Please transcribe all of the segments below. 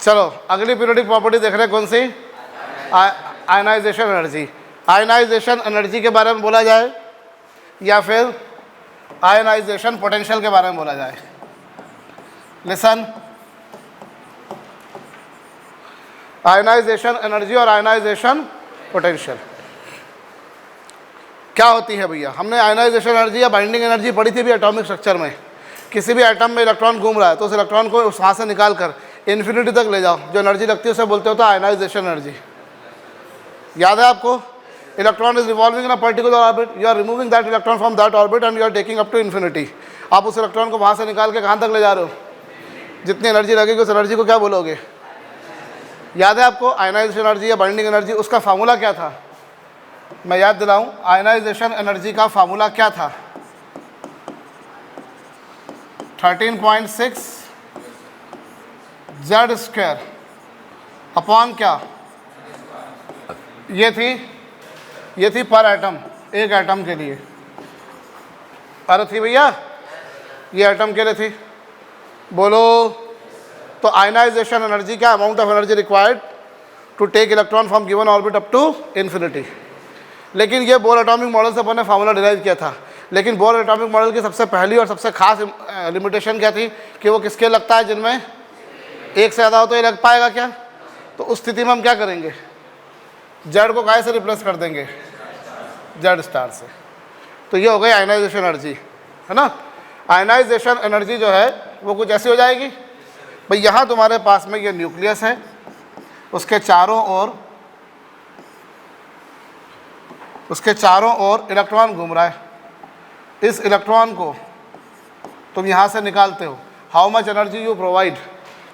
चलो अगली periodic property देख रहे हैं, कौन सी? Ionization energy. आयनाइजेशन एनर्जी के बारे में बोला जाए या फिर आयनाइजेशन पोटेंशियल के बारे में बोला जाए? लिसन, आयनाइजेशन एनर्जी और आयनाइजेशन पोटेंशियल क्या होती है भैया? हमने आयनाइजेशन एनर्जी या बाइंडिंग एनर्जी पढ़ी थी भी एटॉमिक स्ट्रक्चर में। किसी भी एटम में इलेक्ट्रॉन घूम रहा है तो उस इलेक्ट्रॉन को वहाँ से निकाल कर इन्फिनिटी तक ले जाओ, जो एनर्जी लगती है उसे बोलते होता है आयनाइजेशन एनर्जी। याद है आपको? Electron is revolving in a particular orbit, you are removing that electron from that orbit and you are taking up to infinity. आप उस इलेक्ट्रॉन को वहाँ से निकाल के कहाँ तक ले जा रहे हो? जितनी एनर्जी लगेगी उस एनर्जी को क्या बोलोगे? याद है आपको आयनाइजेशन एनर्जी या बाइंडिंग एनर्जी? उसका फार्मूला क्या था? मैं याद दिलाऊं, आयनाइजेशन एनर्जी का फार्मूला क्या था? 13.6 Z² अपॉन क्या? ये थी पर एटम, एक एटम के लिए। अरे थी भैया, ये एटम के लिए थी। बोलो। तो आयनाइजेशन एनर्जी क्या? Amount of energy required to take electron from given orbit up to infinity. लेकिन ये बोर एटॉमिक मॉडल से अपन ने फार्मूला डिराइव किया था। लेकिन बोर एटॉमिक मॉडल की सबसे पहली और सबसे खास लिमिटेशन क्या थी कि वो किसके लगता है? जिनमें एक से ज़्यादा हो तो ये लग पाएगा क्या? तो उस स्थिति में हम क्या करेंगे? जेड को काय से रिप्लेस कर देंगे? जेड स्टार से। तो ये हो गई आयनाइजेशन एनर्जी, है ना। आयनाइजेशन एनर्जी जो है वो कुछ ऐसी हो जाएगी भाई, यहाँ तुम्हारे पास में ये न्यूक्लियस है, उसके चारों ओर इलेक्ट्रॉन घूम रहा है। इस इलेक्ट्रॉन को तुम यहाँ से निकालते हो। How much energy you provide,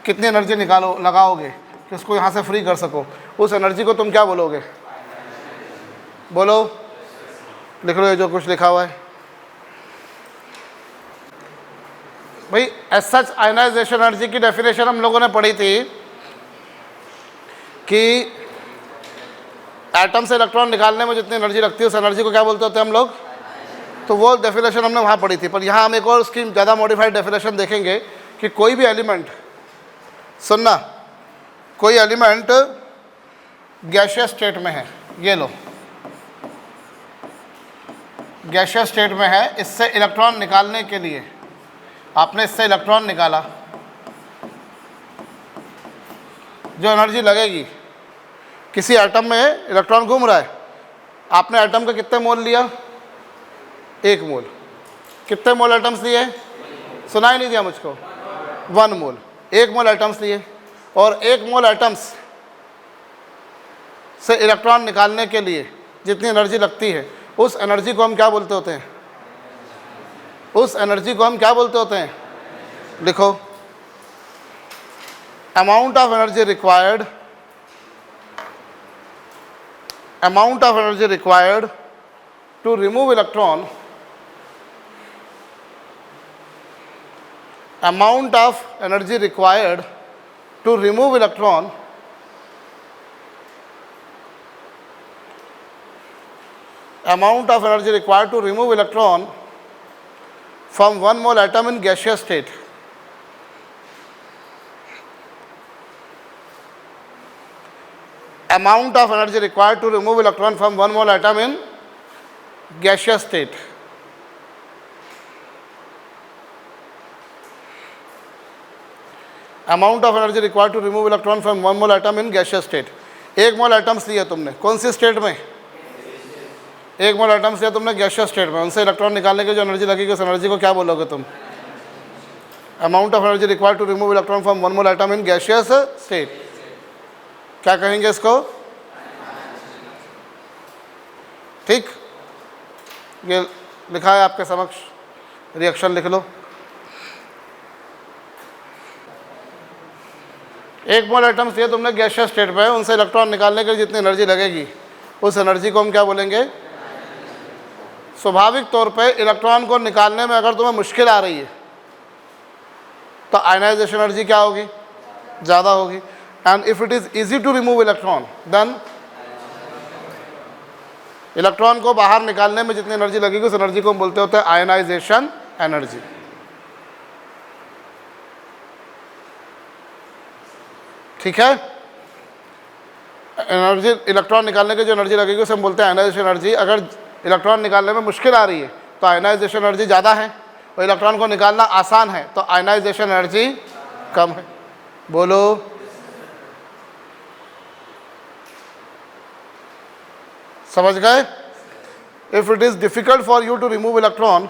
कितनी एनर्जी लगाओगे कि उसको यहाँ से फ्री कर सको? उस एनर्जी को तुम क्या बोलोगे? बोलो, लिख लो ये जो कुछ लिखा हुआ है भाई। एज सच आयनाइजेशन एनर्जी की डेफिनेशन हम लोगों ने पढ़ी थी कि एटम से इलेक्ट्रॉन निकालने में जितनी एनर्जी लगती है उस एनर्जी को क्या बोलते होते हैं हम लोग? तो वो डेफिनेशन हमने वहाँ पढ़ी थी। पर यहाँ हम एक और उसकी ज़्यादा मॉडिफाइड डेफिनेशन देखेंगे कि कोई भी एलिमेंट, सुनना, कोई एलिमेंट गैसियस स्टेट में है, ये लो गैसियस स्टेट में है, इससे इलेक्ट्रॉन निकालने के लिए आपने इससे इलेक्ट्रॉन निकाला, जो एनर्जी लगेगी, किसी एटम में इलेक्ट्रॉन घूम रहा है, आपने एटम का कितने मोल लिया? 1 मोल। कितने मोल एटम्स लिए? सुनाई नहीं दिया मुझको? 1 मोल। 1 मोल एटम्स लिए और 1 मोल एटम्स से इलेक्ट्रॉन निकालने के लिए जितनी एनर्जी लगती है उस एनर्जी को हम क्या बोलते होते हैं? उस एनर्जी को हम क्या बोलते होते हैं? लिखो, amount of energy required to remove electron, amount of energy required to remove electron from 1 mole atom in gaseous state. Amount of energy required to remove electron from 1 mole atom in gaseous state. Amount of energy required to remove electron from 1 mole atom in gaseous state. 1 mole atoms लिए तुमने, कौन सी state में? 1 mole atoms लिया तुमने gaseous state में, उनसे electron निकालने की जो एनर्जी लगेगी उस एनर्जी को क्या बोलोगे तुम? Amount of energy required to remove electron from 1 mole atom in gaseous state. क्या कहेंगे इसको? ठीक, ये लिखा है आपके समक्ष, रिएक्शन लिख लो। 1 मोल एटम्स ये तुमने गैसियस स्टेट पे है, उनसे इलेक्ट्रॉन निकालने के लिए जितनी एनर्जी लगेगी उस एनर्जी को हम क्या बोलेंगे? स्वाभाविक तौर पे इलेक्ट्रॉन को निकालने में अगर तुम्हें मुश्किल आ रही है तो आयनाइजेशन एनर्जी क्या होगी? ज़्यादा होगी। And if it is easy to remove electron then electron को बाहर निकालने में जितनी एनर्जी लगेगी उस एनर्जी को हम बोलते होते हैं आयनाइजेशन एनर्जी। ठीक है। एनर्जी, इलेक्ट्रॉन निकालने की जो एनर्जी लगेगी उसे हम बोलते हैं आयनाइजेशन एनर्जी। अगर इलेक्ट्रॉन निकालने में मुश्किल आ रही है तो आयनाइजेशन एनर्जी ज़्यादा है, और इलेक्ट्रॉन को निकालना आसान है तो आयनाइजेशन एनर्जी कम है। बोलो, समझ गए? If it is difficult for you to remove electron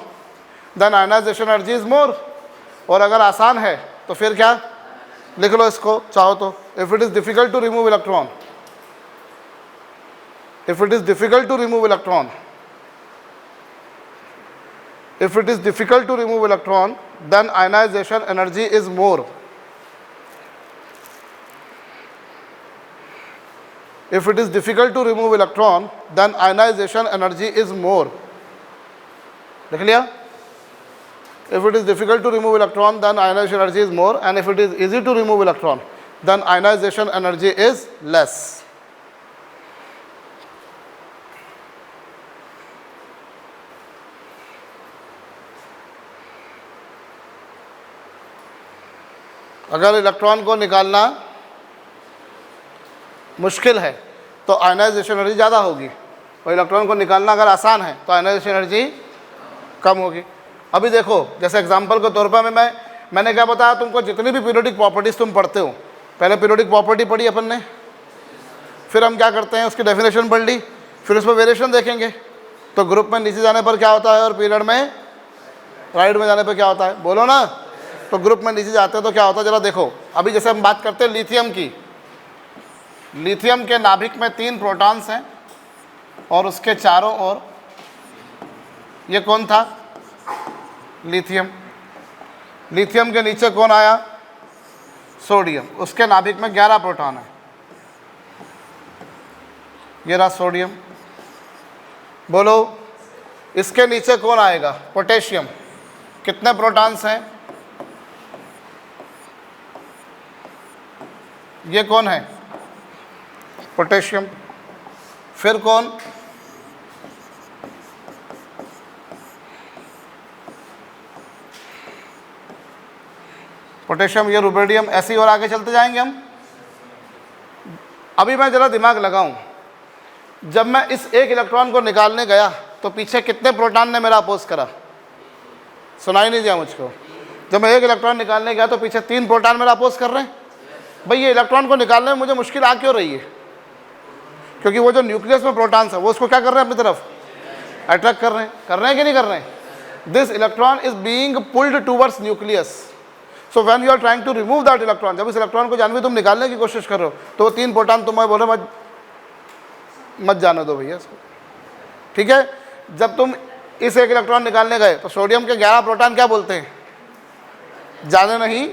then ionisation energy is more. और अगर आसान है तो फिर क्या, लिख लो इसको चाहो तो। If it is difficult to remove electron, if it is difficult to remove electron, if it is difficult to remove electron then ionization energy is more. If it is difficult to remove electron then ionization energy is more. देख लिया? If it is difficult to remove electron then ionization energy is more, and if it is easy to remove electron then ionization energy is less. अगर electron को निकालना मुश्किल है तो ionisation energy ज़्यादा होगी, और इलेक्ट्रॉन को निकालना अगर आसान है तो आयनाइजेशन एनर्जी कम होगी। अभी देखो, जैसे एग्जांपल के तौर पर मैंने क्या बताया तुमको, जितनी भी पीरियोडिक प्रॉपर्टीज़ तुम पढ़ते हो, पहले पीरियोडिक प्रॉपर्टी पढ़ी अपन ने, फिर हम क्या करते हैं उसकी डेफिनेशन पढ़ ली, फिर उसमें वेरिएशन देखेंगे। तो ग्रुप में नीचे जाने पर क्या होता है और पीरियड में राइट में जाने पर क्या होता है, बोलो ना। तो ग्रुप में नीचे जाते हैं तो क्या होता है, जरा देखो। अभी जैसे हम बात करते हैं लिथियम की, लिथियम के नाभिक में 3 प्रोटॉन्स हैं और उसके चारों ओर, ये कौन था, लिथियम। लिथियम के नीचे कौन आया, सोडियम। उसके नाभिक में 11 प्रोटॉन है, ये रहा सोडियम। बोलो, इसके नीचे कौन आएगा, पोटेशियम। कितने प्रोटॉन्स हैं, ये कौन है, पोटेशियम। फिर कौन, पोटेशियम, ये रुबिडियम। ऐसे ही और आगे चलते जाएंगे हम। अभी मैं जरा दिमाग लगाऊं, जब मैं इस एक इलेक्ट्रॉन को निकालने गया तो पीछे कितने प्रोटॉन ने मेरा अपोज करा, सुनाई नहीं दिया मुझको। जब मैं एक इलेक्ट्रॉन निकालने गया तो पीछे 3 प्रोटॉन मेरा अपोज कर रहे हैं। भाई ये इलेक्ट्रॉन को निकालने में मुझे मुश्किल आ क्यों रही है, क्योंकि वो जो न्यूक्लियस में प्रोटॉन्स है वो उसको क्या कर रहे हैं, अपनी तरफ अट्रैक्ट कर रहे हैं कि नहीं कर रहे हैं। This electron is being pulled towards nucleus. So when you are trying to remove that electron, जब इस इलेक्ट्रॉन को जानवी तुम निकालने की कोशिश कर रहे हो तो वो 3 प्रोटॉन तुम्हें बोल रहे मत जाने दो भैया इसको, ठीक है। जब तुम इस एक इलेक्ट्रॉन निकालने गए तो सोडियम के 11 प्रोटॉन क्या बोलते हैं, जाने नहीं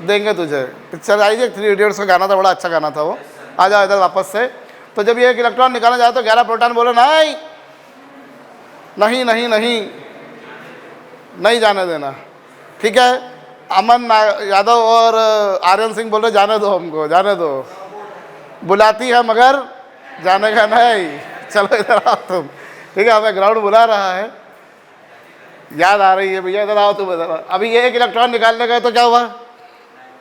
देंगे तुझे। पिक्चर आई थी 3 इडियट्स का गाना था, बड़ा अच्छा गाना था वो, आ जाओ इधर वापस से। तो जब ये एक इलेक्ट्रॉन निकाला जाए तो 11 प्रोटॉन बोले नहीं नहीं नहीं नहीं नहीं जाने देना, ठीक है। अमन यादव और आर्यन सिंह बोल रहे जाने दो हमको, जाने दो, बुलाती है मगर जाने का नहीं। चलो इधर आओ तुम, ठीक है, हमें ग्राउंड बुला रहा है, याद आ रही है भैया, इधर आओ तुम, इधर। अभी ये एक इलेक्ट्रॉन निकालने गए तो क्या हुआ,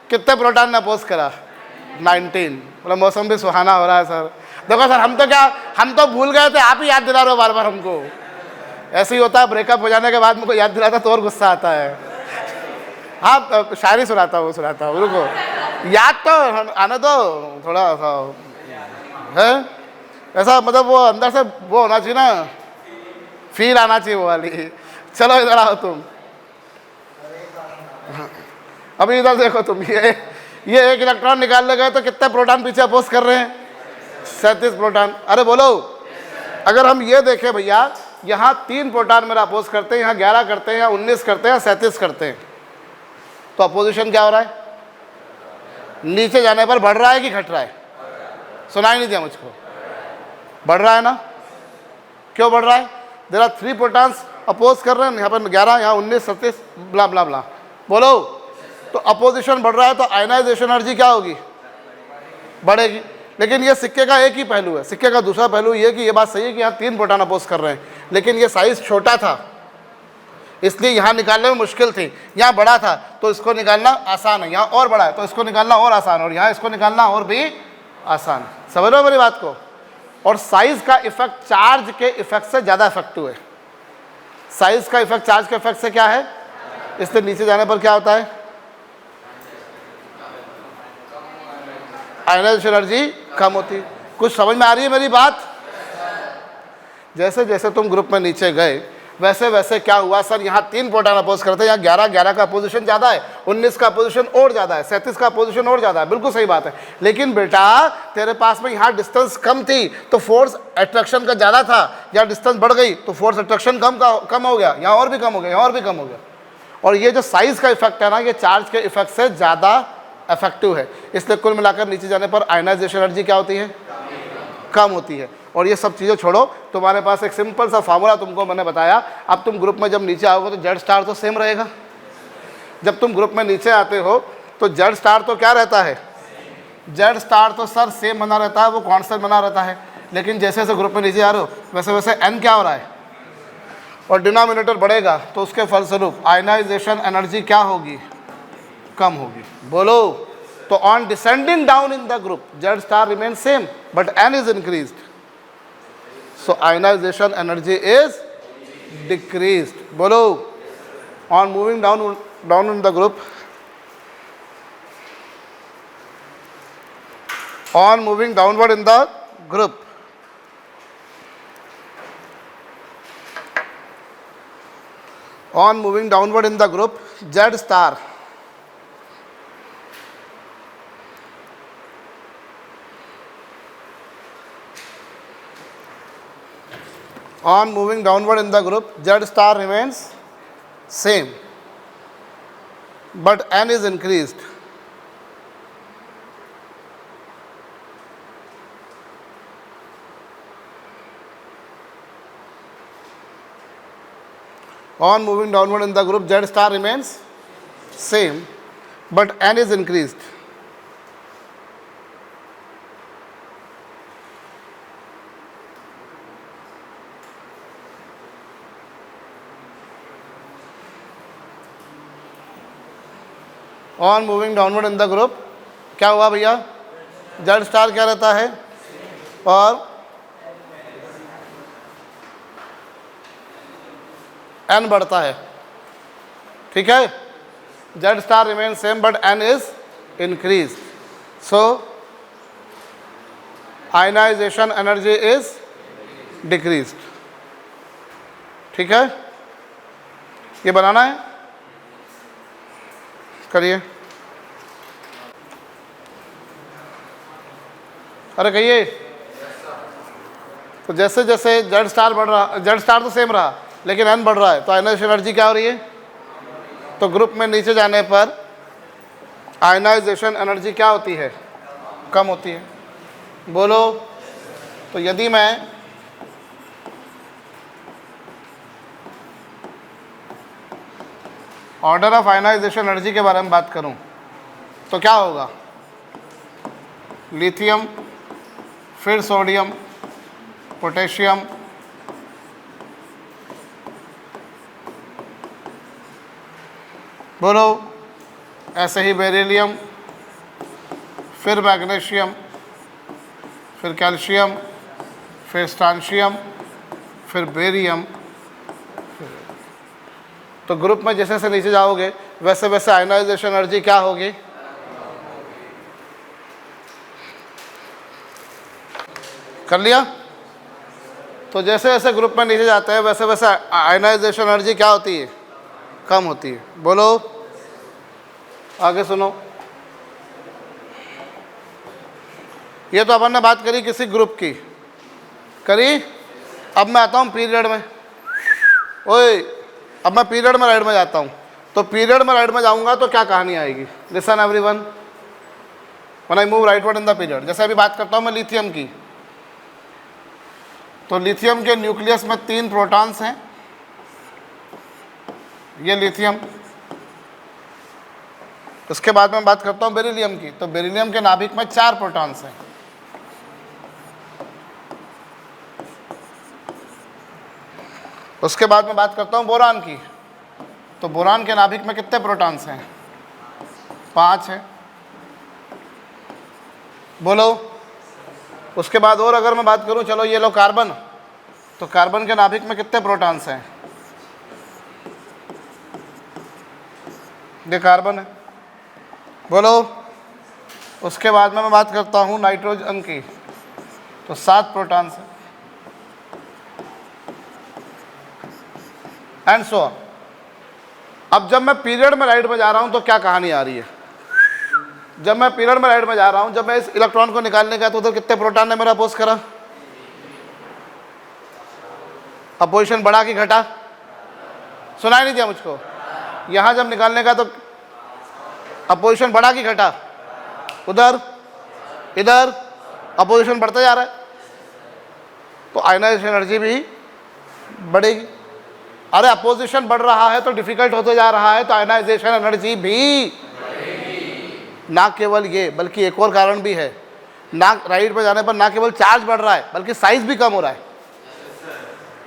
कितने प्रोटॉन ने अपोज करा, 19। मतलब मौसम भी सुहाना हो रहा है सर। देखो सर, हम तो भूल गए थे, आप ही याद दिला रहे हो बार बार हमको। ऐसे ही होता है, ब्रेकअप हो जाने के बाद मुझको याद दिलाता तो और गुस्सा आता है। हाँ, शायरी सुनाता हूँ रुको, याद तो आने दो थोड़ा सा है, ऐसा मतलब वो अंदर से वो होना चाहिए ना, फील आना चाहिए वो वाली। चलो इधर आओ तुम, अभी इधर देखो तुम, ये एक इलेक्ट्रॉन निकालने गए तो कितने प्रोटॉन पीछे अपोज कर रहे हैं, 37 प्रोटॉन। अरे बोलो, अगर हम ये देखें भैया, यहाँ 3 प्रोटॉन मेरा अपोज करते हैं, यहाँ 11 करते हैं, यहाँ 19 करते हैं, 37 करते हैं, तो अपोजिशन क्या हो रहा है, नीचे जाने पर बढ़ रहा है कि घट रहा है, सुनाई नहीं दिया मुझको, बढ़ रहा है ना। क्यों बढ़ रहा है, देयर आर 3 प्रोटॉन्स अपोज कर रहे हैं, यहाँ पर 11, यहाँ 19, 37, ब्ला ब्ला ब्ला। बोलो, तो अपोजिशन बढ़ रहा है तो आयनाइजेशन एनर्जी क्या होगी, बढ़ेगी। लेकिन ये सिक्के का एक ही पहलू है। सिक्के का दूसरा पहलू ये कि ये बात सही है कि यहाँ 3 प्रोटॉन अपोज कर रहे हैं, लेकिन ये साइज छोटा था, इसलिए यहाँ निकालने में मुश्किल थी। यहाँ बड़ा था तो इसको निकालना आसान है, यहाँ और बड़ा है तो इसको निकालना और आसान है, और यहाँ इसको निकालना और भी आसान है। समझ रहे हो मेरी बात को? और साइज का इफेक्ट चार्ज के इफेक्ट से ज़्यादा इफेक्टिव है। साइज का इफेक्ट चार्ज के इफेक्ट से क्या है? इससे नीचे जाने पर क्या होता है? आयनाइजेशन एनर्जी कम होती है। कुछ समझ में आ रही है मेरी बात? जैसे जैसे तुम ग्रुप में नीचे गए वैसे वैसे क्या हुआ, सर यहाँ 3 प्रोटॉन अपोज करते हैं, यहाँ 11 का पोजीशन ज़्यादा है, 19 का पोजीशन और ज़्यादा है, 37 का पोजीशन और ज़्यादा है। बिल्कुल सही बात है। लेकिन बेटा तेरे पास में यहाँ डिस्टेंस कम थी तो फोर्स अट्रैक्शन का ज़्यादा था, यहाँ डिस्टेंस बढ़ गई तो फोर्स अट्रैक्शन कम हो गया, यहाँ और भी कम हो गया, यहाँ और भी कम हो गया। और ये जो साइज़ का इफेक्ट है ना, ये चार्ज के इफेक्ट से ज़्यादा इफेक्टिव है। इसलिए कुल मिलाकर नीचे जाने पर आयनाइजेशन एनर्जी क्या होती है? कम होती है। और ये सब चीज़ें छोड़ो, तुम्हारे पास एक सिंपल सा फार्मूला तुमको मैंने बताया। अब तुम ग्रुप में जब नीचे आओगे तो जेड स्टार तो सेम रहेगा। जब तुम ग्रुप में नीचे आते हो तो जेड स्टार तो क्या रहता है? जेड स्टार तो सर सेम बना रहता है, वो कांस्टेंट बना रहता है। लेकिन जैसे जैसे ग्रुप में नीचे आ रहे हो वैसे वैसे एन क्या हो रहा है, और डिनोमिनेटर बढ़ेगा तो उसके फलस्वरूप आयनाइजेशन एनर्जी क्या होगी? कम होगी। बोलो। तो on descending down in the group Z star remain same but n is increased, so ionization energy is decreased. बोलो। on moving down in the group, on moving downward in the group, on moving downward in the group Z star on moving downward in the group Z star remains same but n is increased. On moving downward in the group Z star remains same but n is increased. On moving downward in the group क्या हुआ भैया? Z star क्या रहता है और N बढ़ता है। ठीक है? Z star remain same but n is increase, so ionisation energy is decrease. ठीक है? ये बनाना है, करिए। अरे कहिए। तो जैसे जैसे जेड स्टार बढ़ रहा, जेड स्टार तो सेम रहा लेकिन एन बढ़ रहा है तो आयनाइजेशन एनर्जी क्या हो रही है? तो ग्रुप में नीचे जाने पर आयनाइजेशन एनर्जी क्या होती है? कम होती है। बोलो। तो यदि मैं ऑर्डर ऑफ आयनाइजेशन एनर्जी के बारे में बात करूं तो क्या होगा? लिथियम, फिर सोडियम, पोटेशियम, बोलो। ऐसे ही बेरिलियम, फिर मैग्नीशियम, फिर कैल्शियम, फिर स्ट्रांशियम, फिर बेरियम। तो ग्रुप में जैसे जैसे नीचे जाओगे वैसे वैसे आयनाइजेशन एनर्जी क्या होगी? कर लिया? तो जैसे जैसे ग्रुप में नीचे जाते हैं वैसे वैसे आयनाइजेशन एनर्जी क्या होती है? कम होती है। बोलो। आगे सुनो। ये तो अपन ने बात करी किसी ग्रुप की करी। अब मैं आता हूँ पीरियड में। ओए, अब मैं पीरियड में राइट में जाता हूँ। तो पीरियड में राइट में जाऊँगा तो क्या कहानी आएगी? Listen everyone, when I move rightward in the period. जैसे अभी बात करता हूँ मैं लिथियम की, तो लिथियम के न्यूक्लियस में 3 प्रोटॉन्स हैं। ये लिथियम। उसके बाद में बात करता हूँ बेरिलियम की, तो बेरिलियम के नाभिक में 4 प्रोटॉन्स हैं। उसके बाद में बात करता हूँ बोरान की, तो बोरान के नाभिक में कितने प्रोटॉन्स हैं? 5 हैं। बोलो। उसके बाद और अगर मैं बात करूं, चलो ये लो कार्बन, तो कार्बन के नाभिक में कितने प्रोटॉन्स हैं? ये कार्बन है। बोलो। उसके बाद में मैं बात करता हूं नाइट्रोजन की, तो 7 प्रोटॉन्स हैं, एंड सो ऑन। अब जब मैं पीरियड में राइट में जा रहा हूं तो क्या कहानी आ रही है? जब मैं पीरियड में राइट में जा रहा हूं, जब मैं इस इलेक्ट्रॉन को निकालने का, तो उधर कितने प्रोटॉन ने मेरा अपोज करा? अपोजिशन बढ़ा कि घटा? सुनाई नहीं दिया मुझको? यहां जब निकालने का तो अपोजिशन बढ़ा कि घटा? उधर, इधर अपोजिशन बढ़ता जा रहा है, तो आयनाइजेशन एनर्जी भी बढ़ेगी। अरे अपोजिशन बढ़ रहा है तो डिफिकल्ट होते जा रहा है, तो आयनाइजेशन एनर्जी भी, ना केवल ये बल्कि एक और कारण भी है। ना राइट पे जाने पर ना केवल चार्ज बढ़ रहा है बल्कि साइज भी कम हो रहा है।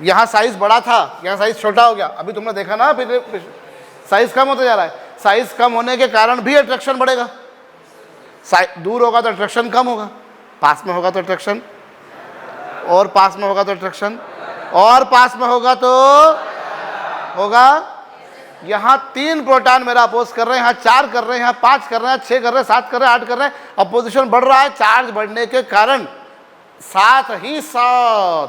यहाँ साइज बड़ा था, यहाँ साइज छोटा हो गया। अभी तुमने देखा ना, साइज कम होता जा रहा है। साइज कम होने के कारण भी अट्रैक्शन बढ़ेगा। दूर होगा तो अट्रैक्शन कम होगा, पास में होगा तो अट्रैक्शन, और पास में होगा तो अट्रैक्शन, और पास में होगा तो होगा। यहाँ 3 प्रोटॉन मेरा अपोज कर रहे हैं, यहाँ 4 कर रहे हैं, यहाँ 5 कर रहे हैं, 6 कर रहे हैं, 7 कर रहे हैं, 8 कर रहे हैं। अपोजिशन बढ़ रहा है, चार्ज बढ़ने के कारण साथ ही साथ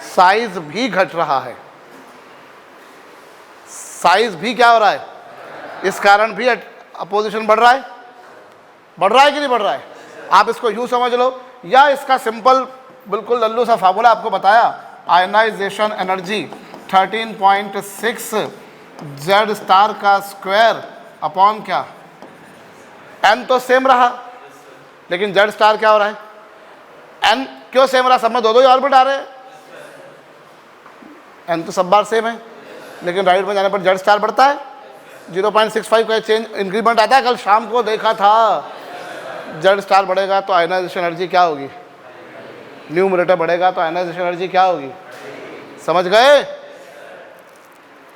साइज भी घट रहा है। साइज भी क्या हो रहा है? इस कारण भी अपोजिशन बढ़ रहा है। बढ़ रहा है कि नहीं बढ़ रहा है? आप इसको यूं समझ लो, या इसका सिंपल बिल्कुल लल्लू सा फार्मूला आपको बताया, आयनाइजेशन एनर्जी 13.6 जेड स्टार का स्क्वायर अपॉन क्या? एन तो सेम रहा, लेकिन जेड स्टार क्या हो रहा है? एन क्यों सेम रहा? सब में 2-2 ही ऑर्बिट आ रहे हैं। एन तो सब बार सेम है, लेकिन राइट में जाने पर जेड स्टार बढ़ता है। 0.65 का चेंज इंक्रीमेंट आता है। कल शाम को देखा था, जेड स्टार बढ़ेगा तो आयनाइजेशन एनर्जी क्या होगी? न्यूमरेटर बढ़ेगा तो आयनाइजेशन एनर्जी क्या होगी? समझ गए?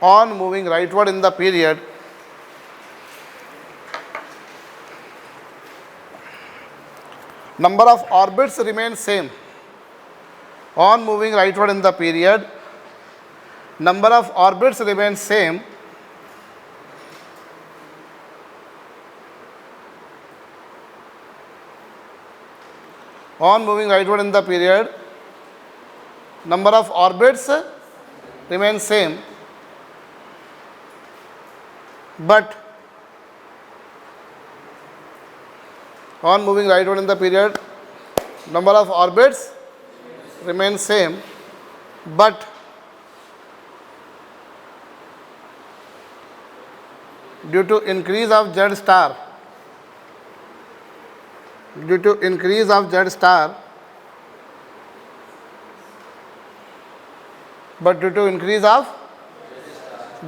On moving rightward in the period, number of orbits remain same. On moving rightward in the period, number of orbits remain same, on moving rightward in the period, number of orbits remain same, but on moving rightward in the period, number of orbits remain same, but due to increase of Z star, due to increase of Z star, but due to increase of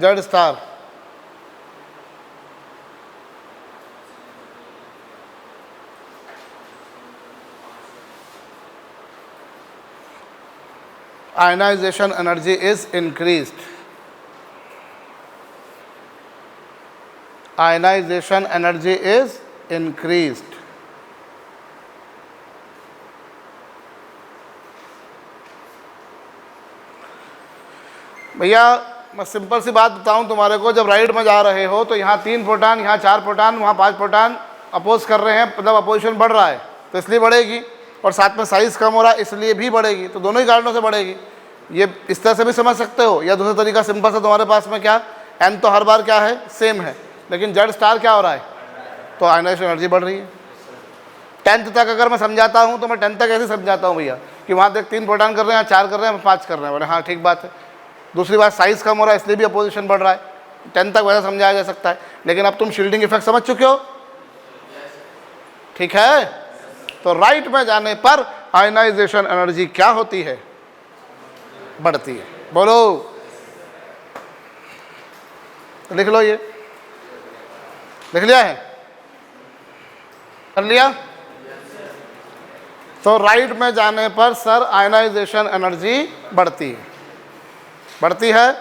Z star, ionization energy is increased. Ionization energy is increased. भैया मैं simple सी बात बताऊं तुम्हारे को, जब right में जा रहे हो तो यहाँ 3 प्रोटॉन, यहाँ 4 प्रोटॉन, वहाँ 5 प्रोटॉन अपोज कर रहे हैं, मतलब अपोजिशन बढ़ रहा है तो इसलिए बढ़ेगी, और साथ में साइज कम हो रहा है इसलिए भी बढ़ेगी। तो दोनों ही कारणों से बढ़ेगी। ये इस तरह से भी समझ सकते हो, या दूसरा तरीका सिंपल सा तुम्हारे पास में क्या, एन तो हर बार क्या है? सेम है, लेकिन जेड स्टार क्या हो रहा है? तो आयनाइजेशन एनर्जी बढ़ रही है। 10th तक अगर मैं समझाता हूँ तो मैं 10th तक ऐसे समझाता हूँ भैया कि वहाँ देख 3 प्रोटॉन कर रहे हैं, 4 कर रहे हैं, 5 कर रहे हैं, बोले हाँ ठीक बात है। दूसरी बात साइज कम हो रहा है इसलिए भी अपोजिशन बढ़ रहा है। 10th तक वैसा समझाया जा सकता है, लेकिन अब तुम शील्डिंग इफेक्ट समझ चुके हो, ठीक है? तो राइट में जाने पर आयनाइजेशन एनर्जी क्या होती है? बढ़ती है। बोलो, लिख लो, ये लिख लिया है? कर लिया? तो राइट में जाने पर सर आयनाइजेशन एनर्जी बढ़ती है। बढ़ती है।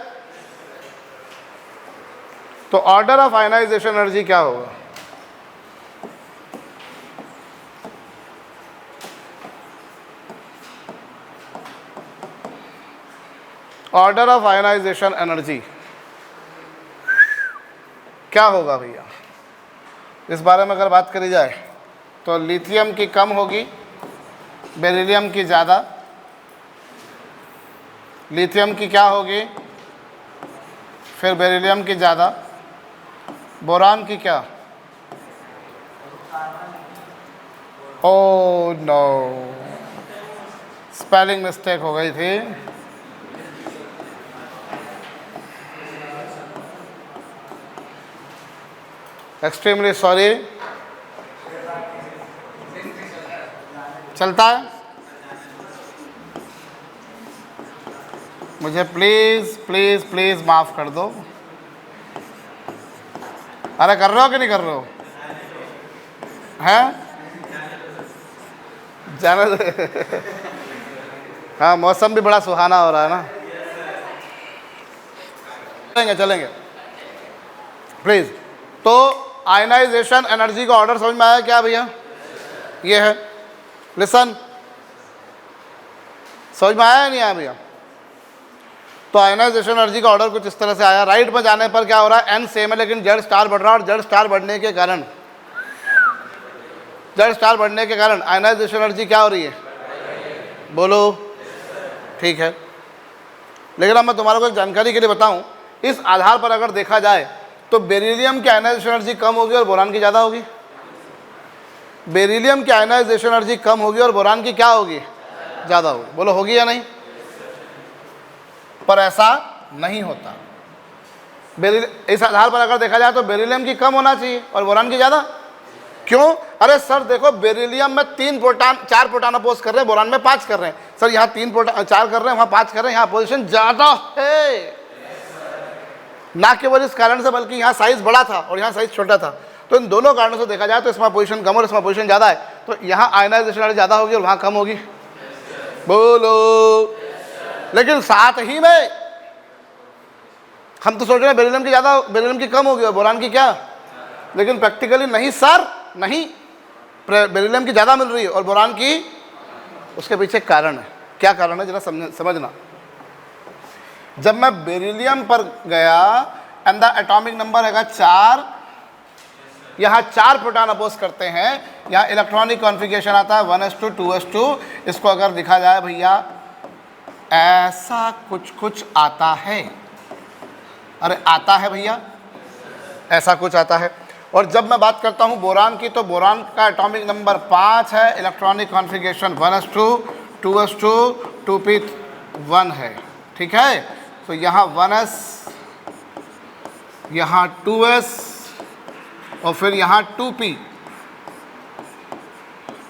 तो ऑर्डर ऑफ आयनाइजेशन एनर्जी क्या होगा? ऑर्डर ऑफ आयनाइजेशन एनर्जी क्या होगा भैया? इस बारे में अगर बात करी जाए तो लिथियम की कम होगी, बेरिलियम की ज़्यादा। लिथियम की क्या होगी? फिर बेरिलियम की ज़्यादा। बोरान की क्या? ओह नो, स्पेलिंग मिस्टेक हो गई थी। Extremely sorry. चलता है? मुझे प्लीज़ प्लीज़ प्लीज़ माफ़ कर दो। अरे कर रहे हो कि नहीं कर रहे हो? हैं? जाना हाँ, मौसम भी बड़ा सुहाना हो रहा है ना। चलेंगे चलेंगे प्लीज़। तो आयनाइजेशन एनर्जी का ऑर्डर समझ में आया क्या भैया? ये है, लिसन, समझ में आया नहीं आया भैया? तो आयनाइजेशन एनर्जी का ऑर्डर कुछ इस तरह से आया। राइट में जाने पर क्या हो रहा है? एन सेम है लेकिन जेड स्टार बढ़ रहा है, और जेड स्टार बढ़ने के कारण आयनाइजेशन एनर्जी क्या हो रही है? बोलो। ठीक है, लेकिन अब मैं तुम्हारे को एक जानकारी के लिए बताऊं, इस आधार पर अगर देखा जाए तो बेरिलियम की आयनाइजेशन एनर्जी कम होगी और बोरान की ज़्यादा होगी। बेरिलियम की आयनाइजेशन एनर्जी कम होगी और बोरान की क्या होगी? ज़्यादा होगी। बोलो, होगी या नहीं? पर ऐसा नहीं होता। इस आधार पर अगर देखा जाए तो बेरिलियम की कम होना चाहिए और बोरान की ज़्यादा। क्यों? अरे सर देखो, बेरिलियम में 4 प्रोटॉन अपोज कर रहे हैं, बोरान में 5 कर रहे हैं। सर यहाँ 4 कर रहे हैं, वहाँ 5 कर रहे हैं, यहाँ पोजीशन ज़्यादा है। ना केवल इस कारण से बल्कि यहाँ साइज बड़ा था और यहाँ साइज छोटा था। तो इन दोनों कारणों से देखा जाए तो इसमें पोजीशन कम और इसमें पोजीशन ज़्यादा है। तो यहाँ आयनाइजेशन एनर्जी ज़्यादा होगी और वहाँ कम होगी। बोलो। लेकिन साथ ही में हम तो सोच रहे हैं बेरिलियम की कम होगी और बोरान की क्या, लेकिन प्रैक्टिकली नहीं सर, नहीं, बेरिलियम की ज़्यादा मिल रही है और बोरान की। उसके पीछे कारण है। क्या कारण है जरा समझना। जब मैं बेरिलियम पर गया एंड द एटॉमिक नंबर है 4, यहाँ 4 प्रोटॉन अपोज करते हैं, यहाँ इलेक्ट्रॉनिक कॉन्फ़िगरेशन आता है 1s2 2s2। इसको अगर दिखा जाए भैया, ऐसा कुछ आता है। अरे आता है भैया, ऐसा कुछ आता है। और जब मैं बात करता हूँ बोरान की, तो बोरान का एटॉमिक नंबर 5 है, electronic configuration 1s2 2s2 2p1 है। ठीक है, तो यहाँ 1s, यहाँ 2s और फिर यहाँ 2p।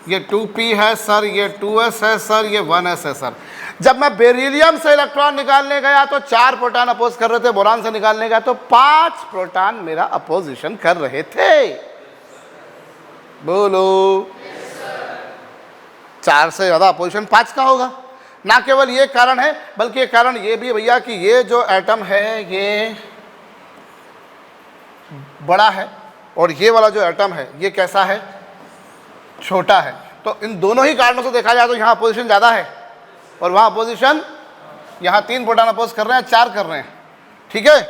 ये 2p है सर, ये 2s है सर, ये 1s है सर। जब मैं बेरिलियम से इलेक्ट्रॉन निकालने गया तो 4 प्रोटॉन अपोज कर रहे थे, बोरान से निकालने गया तो 5 प्रोटॉन मेरा अपोजिशन कर रहे थे। बोलो। 4 से ज़्यादा अपोजिशन 5 का होगा। ना केवल ये कारण है बल्कि ये कारण ये भी भैया कि ये जो एटम है ये बड़ा है और ये वाला जो एटम है ये कैसा है? छोटा है। तो इन दोनों ही कारणों से देखा जाए तो यहाँ अपोजिशन ज़्यादा है और वहाँ अपोजिशन, यहाँ 3 प्रोटॉन अपोज कर रहे हैं, 4 कर रहे हैं। ठीक है,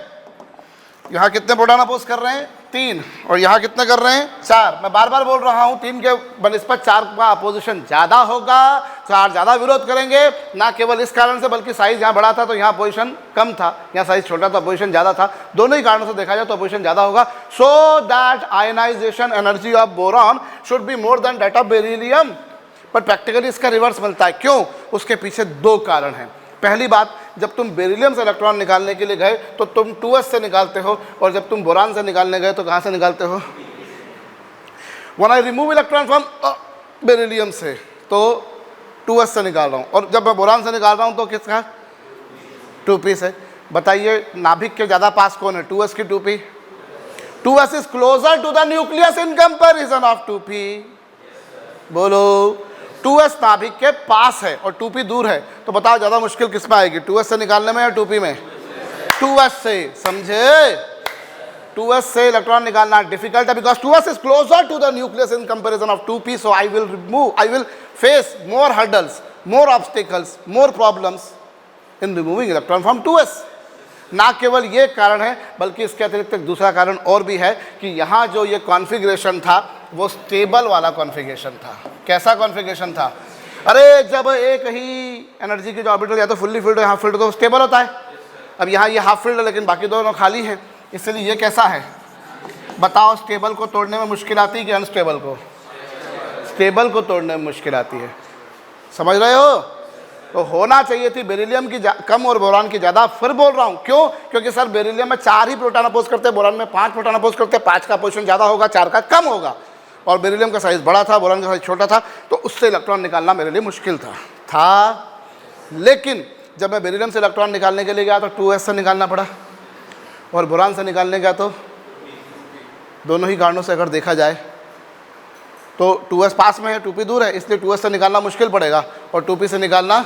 यहाँ कितने प्रोटॉन अपोज कर रहे हैं? 3। और यहाँ कितने कर रहे हैं? 4। मैं बार बार बोल रहा हूँ 3 के बनिस्बत 4 का अपोजिशन ज़्यादा होगा, 4 ज़्यादा विरोध करेंगे। ना केवल इस कारण से बल्कि साइज़ यहाँ बड़ा था तो यहाँ पोजीशन कम था, यहाँ साइज़ छोटा था, पोजीशन ज़्यादा था। दोनों ही कारणों से देखा जाए तो पोजीशन ज़्यादा होगा। So that ionisation energy of boron should be more than that of beryllium. पर प्रैक्टिकली इसका रिवर्स मिलता है। क्यों? उसके पीछे 2 कारण हैं। पहली बात, जब तुम बेरिलियम से इलेक्ट्रॉन निकालने के लिए गए तो तुम 2s से निकालते हो, और जब तुम बोरान से निकालने गए तो कहाँ से निकालते हो? When I remove electron from beryllium से तो 2s से निकाल रहा हूँ, और जब मैं बोरान से निकाल रहा हूँ तो किसका? 2p से। बताइए नाभिक के ज़्यादा पास कौन है, 2s की 2p? 2s is closer to the nucleus in comparison of 2p। बोलो। 2s नाभिक के पास है और 2p दूर है। तो बताओ ज़्यादा मुश्किल किस में आएगी, 2s से निकालने में या 2p में? 2s से, समझे? 2s से इलेक्ट्रॉन निकालना डिफिकल्ट है because 2s is closer to the nucleus in comparison of 2p, so I will face more hurdles, more obstacles, more problems in removing electron from 2s। ना केवल ये कारण है बल्कि इसके अतिरिक्त एक दूसरा कारण और भी है कि यहाँ जो ये कॉन्फ़िगरेशन था वो स्टेबल वाला कॉन्फ़िगरेशन था। कैसा कॉन्फ़िगरेशन था? अरे जब एक ही एनर्जी की जो ऑर्बिटल या तो फुल्ली फिल्ड हो, हाफ फिल्ड तो स्टेबल होता है। अब यहाँ ये हाफ फिल्ड है लेकिन बाकी दोनों खाली हैं, इसलिए ये कैसा है? बताओ, स्टेबल को तोड़ने में मुश्किल आती है कि अनस्टेबल को? स्टेबल को तोड़ने में मुश्किल आती है, समझ रहे हो? तो होना चाहिए थी बेरिलियम की कम और बोरान की ज़्यादा। फिर बोल रहा हूँ क्यों? क्योंकि सर बेरिलियम में 4 ही प्रोटॉन अपोज करते हैं, बोरान में 5 प्रोटॉन अपोज करते हैं। 5 का पोजीशन ज़्यादा होगा, 4 का कम होगा। और बेरिलियम का साइज़ बड़ा था, बोरान का साइज़ छोटा था, तो उससे इलेक्ट्रॉन निकालना मेरे लिए मुश्किल था। लेकिन जब मैं बेरिलियम से इलेक्ट्रॉन निकालने के लिए गया तो 2s से निकालना पड़ा, और बोरान से निकालने गया तो दोनों ही कारणों से अगर देखा जाए तो 2s पास में है, 2p दूर है, इसलिए 2s से निकालना मुश्किल पड़ेगा और 2p से निकालना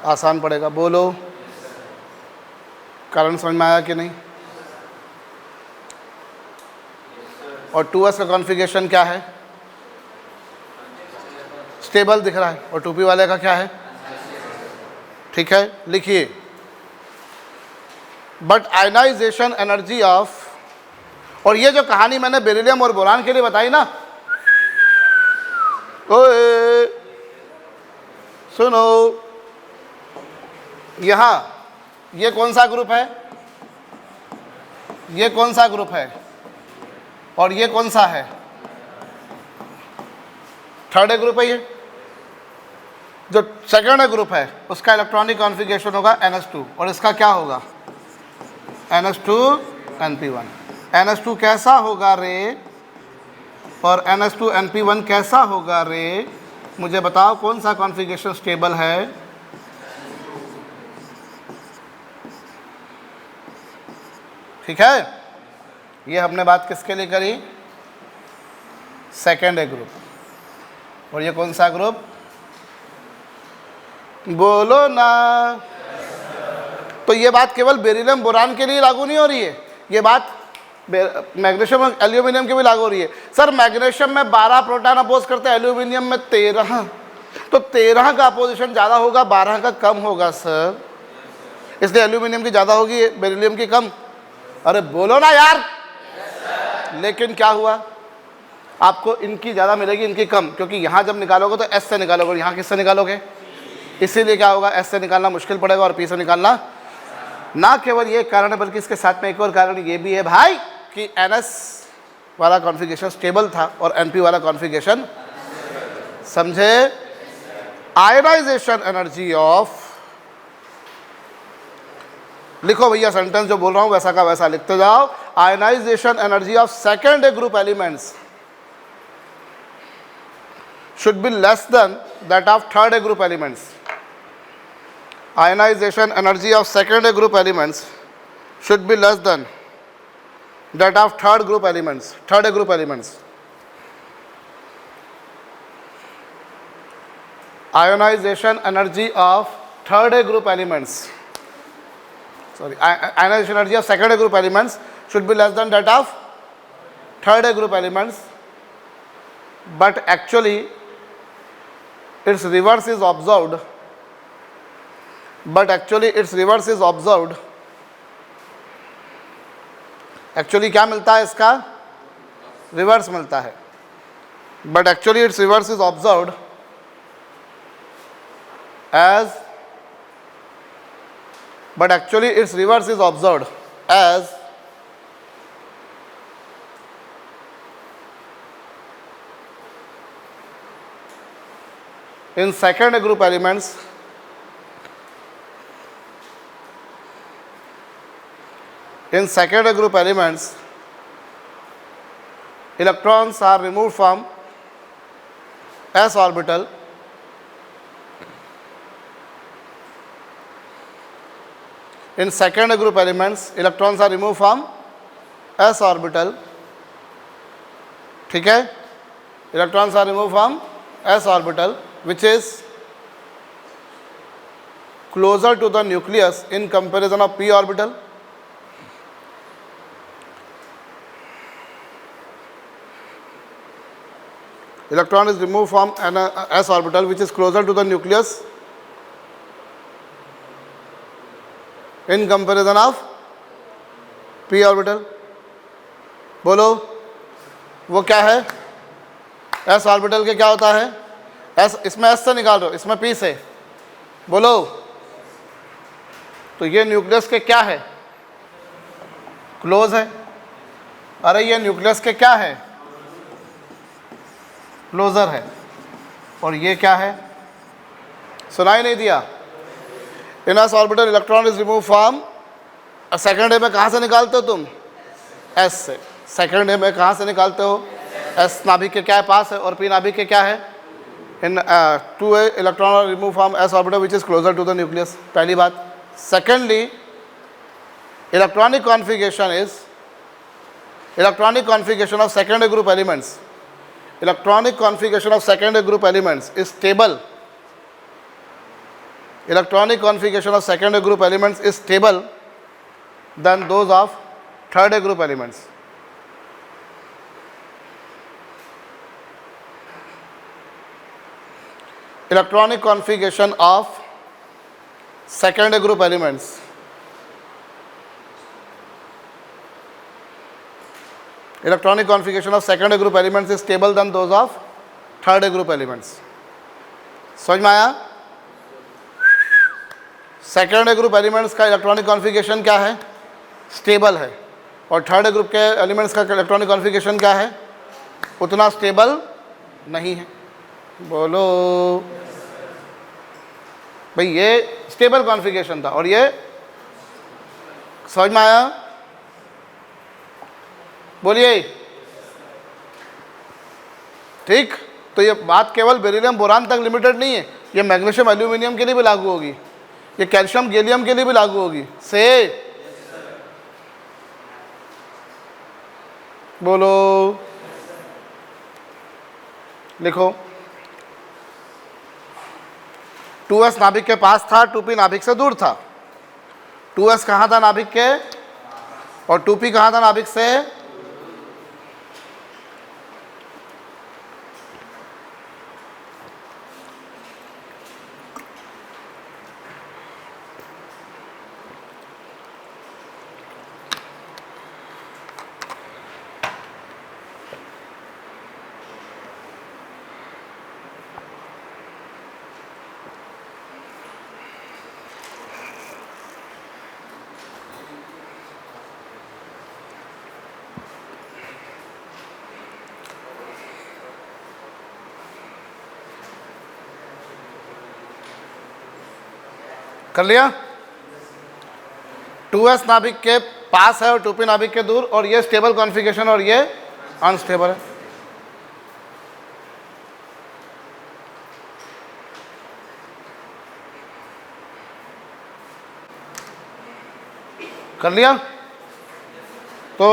आसान पड़ेगा। बोलो, कारण समझ में आया कि नहीं? और 2s का कॉन्फ़िगरेशन क्या है? स्टेबल दिख रहा है, और 2p वाले का क्या है? ठीक है, लिखिए, बट आयनाइजेशन एनर्जी ऑफ, और ये जो कहानी मैंने बेरिलियम और बोरान के लिए बताई ना, ओए सुनो, यहाँ ये कौन सा ग्रुप है? ये कौन सा ग्रुप है? और ये कौन सा है? थर्ड ग्रुप है। ये जो सेकंड ग्रुप है उसका इलेक्ट्रॉनिक कॉन्फ़िगरेशन होगा NH2, और इसका क्या होगा? NH2NP1। NH2 कैसा होगा रे? और NH2NP1 कैसा होगा रे? मुझे बताओ कौन सा कॉन्फ़िगरेशन स्टेबल है? ठीक है, ये हमने बात किसके लिए करी? Second group. और ये कौन सा ग्रुप? बोलो ना। तो ये बात केवल बेरिलियम बोरान के लिए लागू नहीं हो रही है, ये बात मैग्नीशियम और एल्यूमिनियम की भी लागू हो रही है। सर मैग्नीशियम में 12 प्रोटॉन अपोज करते हैं, एल्यूमिनियम में 13, तो 13 का अपोजिशन ज़्यादा होगा, 12 का कम होगा सर, इसलिए एल्यूमिनियम की ज़्यादा होगी, बेरिलियम की कम। अरे बोलो ना यार। लेकिन क्या हुआ? आपको इनकी ज़्यादा मिलेगी, इनकी कम, क्योंकि यहाँ जब निकालोगे तो S से निकालोगे, और यहाँ किससे निकालोगे? इसीलिए क्या होगा? S से निकालना मुश्किल पड़ेगा और P से निकालना। ना केवल ये कारण है बल्कि इसके साथ में एक और कारण ये भी है भाई कि NS वाला कॉन्फ़िगरेशन स्टेबल था और NP वाला कॉन्फ़िगरेशन, समझे? आयनाइजेशन एनर्जी ऑफ, लिखो भैया, सेंटेंस जो बोल रहा हूँ वैसा का वैसा लिखते जाओ। Ionisation energy of second group elements should be less than that of third group elements. Ionization energy of second group elements should be less than that of third group elements. Third group elements. Ionization energy of third group elements. Sorry, ionization energy of second group elements should be less than that of third group elements. But actually its reverse is observed, actually क्या मिलता है? इसका reverse मिलता है, but actually its reverse is observed as in second group elements electrons are removed from s orbital in second group elements electrons are removed from s orbital, ठीक है? electrons are removed from s orbital which is closer to the nucleus in comparison of p orbital. Electron is removed from an s orbital which is closer to the nucleus in comparison of p orbital. बोलो वो क्या है? s orbital के क्या होता है? s, इसमें s से निकाल रहे हो, इसमें p से, बोलो। तो ये न्यूक्लियस के क्या है? क्लोज है। अरे ये न्यूक्लियस के क्या है? क्लोजर है। और ये क्या है? सुनाई नहीं दिया? In s orbital electron is remove from, second A में कहाँ से निकालते हो तुम? एस से। सेकंड ए में कहाँ से निकालते हो? एस नाभिक के क्या है? पास है। और पी नाभिक के क्या है? In 2a electron are remove from s orbital which is closer to the nucleus. पहली बात। Secondly, electronic configuration is, electronic configuration of secondary group elements, electronic configuration of secondary group elements is stable, electronic configuration of secondary group elements is stable than those of third group elements. Electronic configuration of secondary group elements, electronic configuration of secondary group elements is stable than those of third group elements. समझ में आया? Second group elements का electronic configuration क्या है? Stable है। और third group के elements का इलेक्ट्रॉनिक कॉन्फ़िगरेशन क्या है? उतना स्टेबल नहीं है। बोलो भाई, ये स्टेबल कॉन्फ़िगरेशन था और ये, समझ में आया? बोलिए। ठीक। तो ये बात केवल बेरिलियम बोरान तक लिमिटेड नहीं है, ये मैग्नीशियम एल्यूमिनियम के लिए भी लागू होगी, ये कैल्शियम गैलियम के लिए भी लागू होगी। से बोलो, लिखो। 2s नाभिक के पास था, 2p नाभिक से दूर था। 2s कहाँ था? नाभिक के। और 2p कहाँ था? नाभिक से। कर लिया? 2s नाभिक के पास है और 2p नाभिक के दूर, और ये स्टेबल कॉन्फ़िगरेशन और ये अनस्टेबल है। कर लिया? तो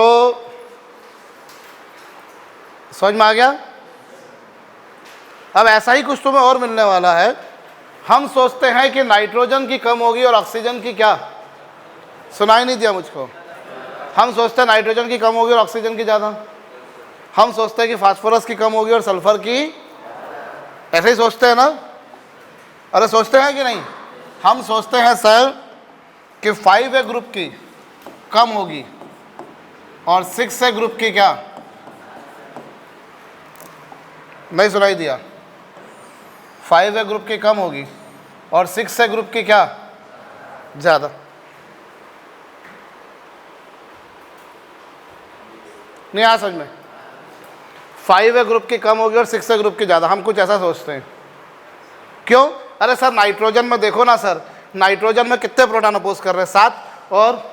समझ में आ गया? अब ऐसा ही कुछ तुम्हें और मिलने वाला है। हम सोचते हैं कि नाइट्रोजन की कम होगी और ऑक्सीजन की क्या? सुनाई नहीं दिया मुझको? हम सोचते हैं नाइट्रोजन की कम होगी और ऑक्सीजन की ज़्यादा। हम सोचते हैं कि फास्फोरस की कम होगी और सल्फर की, ऐसे ही सोचते हैं ना? अरे सोचते हैं कि नहीं? हम सोचते हैं सर कि 5A ग्रुप की कम होगी और 6A ग्रुप की क्या? नहीं सुनाई दिया? 5A ग्रुप की कम होगी और 6A ग्रुप की क्या? ज़्यादा। नहीं आ समझ में? 5A ग्रुप की कम होगी और 6A ग्रुप की ज़्यादा। हम कुछ ऐसा सोचते हैं। क्यों? अरे सर नाइट्रोजन में देखो ना सर, नाइट्रोजन में कितने प्रोटॉन अपोज कर रहे हैं? 7। और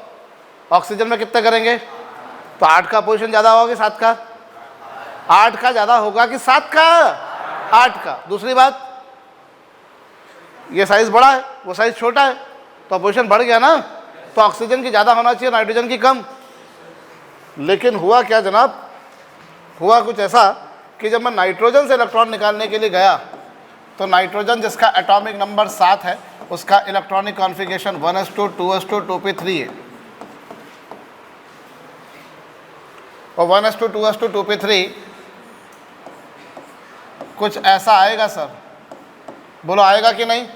ऑक्सीजन में कितने करेंगे? तो 8 का पोजीशन ज़्यादा होगा कि 7 का? 8 का ज़्यादा होगा कि 7 का? 8 का। दूसरी बात, ये साइज़ बड़ा है, वो साइज़ छोटा है, तो पोजीशन बढ़ गया ना। तो ऑक्सीजन की ज़्यादा होना चाहिए, नाइट्रोजन की कम। लेकिन हुआ क्या जनाब? हुआ कुछ ऐसा कि जब मैं नाइट्रोजन से इलेक्ट्रॉन निकालने के लिए गया तो नाइट्रोजन जिसका एटॉमिक नंबर 7 है उसका electronic configuration 1s2 2s2 2p3 है। और 1s2 2s2 2p3 कुछ ऐसा आएगा सर, बोलो आएगा कि नहीं।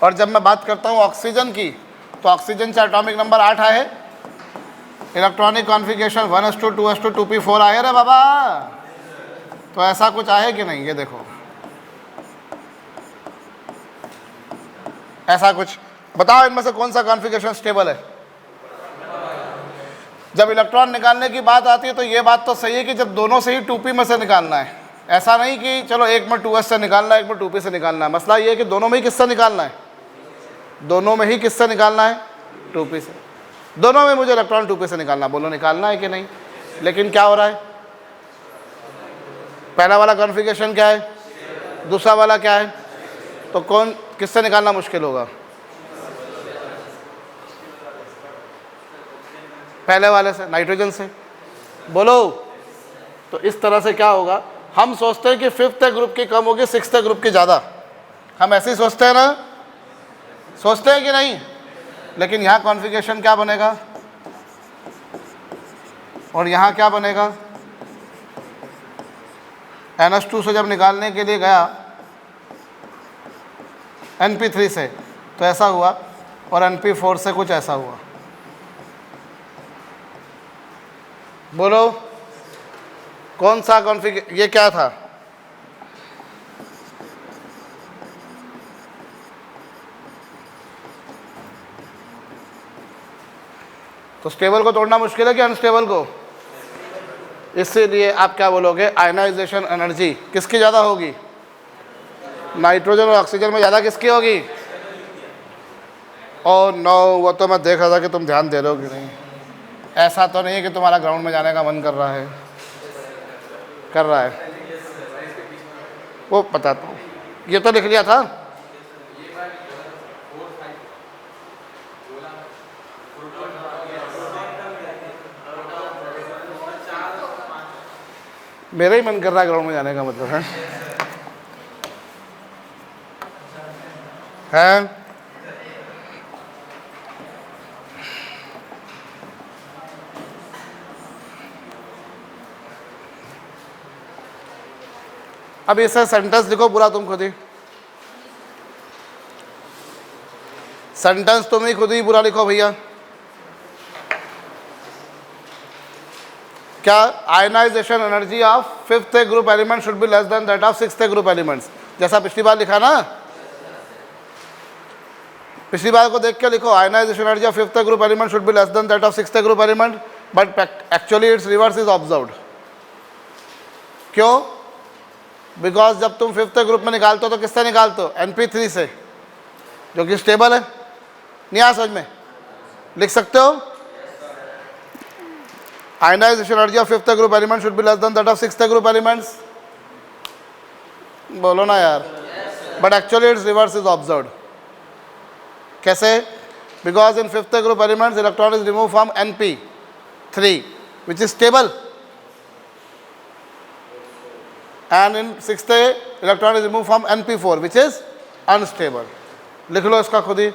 और जब मैं बात करता हूँ ऑक्सीजन की, तो ऑक्सीजन से एटॉमिक नंबर 8 आए, electronic configuration 1s2 2s2 2p4 आए रे बाबा। तो ऐसा कुछ आए कि नहीं, ये देखो ऐसा कुछ बताओ, इनमें से कौन सा कॉन्फ़िगरेशन स्टेबल है। जब इलेक्ट्रॉन निकालने की बात आती है तो ये बात तो सही है कि जब दोनों से ही 2p में से निकालना है, ऐसा नहीं कि चलो एक में 2s से निकालना है, एक में 2p से निकालना है। मसला ये है कि दोनों में ही किससे निकालना है, दोनों में ही किससे निकालना है, 2p से। दोनों में मुझे इलेक्ट्रॉन 2p से निकालना, बोलो निकालना है कि नहीं। लेकिन क्या हो रहा है, पहला वाला कॉन्फ़िगरेशन क्या है, दूसरा वाला क्या है, तो कौन किससे निकालना मुश्किल होगा, पहले वाले से, नाइट्रोजन से। बोलो तो इस तरह से क्या होगा, हम सोचते हैं कि 5th ग्रुप की कम होगी, 6th ग्रुप की ज़्यादा, हम ऐसे ही सोचते हैं ना, सोचते हैं कि नहीं। लेकिन यहाँ कॉन्फ़िगरेशन क्या बनेगा और यहाँ क्या बनेगा। NH2 से जब निकालने के लिए गया NP3 से तो ऐसा हुआ, और NP4 से कुछ ऐसा हुआ। बोलो कौन सा कॉन्फ़िगरेशन, ये क्या था, तो स्टेबल को तोड़ना मुश्किल है कि अनस्टेबल को। इसीलिए आप क्या बोलोगे, आयनाइजेशन एनर्जी किसकी ज़्यादा होगी, नाइट्रोजन और ऑक्सीजन में ज़्यादा किसकी होगी। और नो, वो तो मैं देख रहा था कि तुम ध्यान दे रहे हो कि नहीं। ऐसा तो नहीं है कि तुम्हारा ग्राउंड में जाने का मन कर रहा है, कर रहा है, वो बताता हूँ। ये तो लिख लिया था, मेरा ही मन कर रहा है ग्राउंड में जाने का, मतलब है? अब इसे सेंटेंस लिखो पूरा तुम खुद ही, सेंटेंस तुम ही खुद ही पूरा लिखो भैया। क्या, ionization energy of 5th group element should be less than that of 6th group elements, जैसा पिछली बार लिखा ना, पिछली बार को देख के लिखो, ionization energy of 5th group element should be less than that of 6th group element, but actually it's reverse is observed. क्यों, बिकॉज जब तुम 5th ग्रुप में निकालते हो तो किससे निकालते हो, NP3 से, जो कि स्टेबल है। नहीं आ समझ में, लिख सकते हो, ionization energy of 5th group element should be less than that of 6th group elements, बोलो ना यार। But actually it's reverse is observed. कैसे, because in 5th group elements electron is remove from NP3 which is stable, and in 6th electron is removed from NP4 which is unstable। लिख लो इसका खुद ही।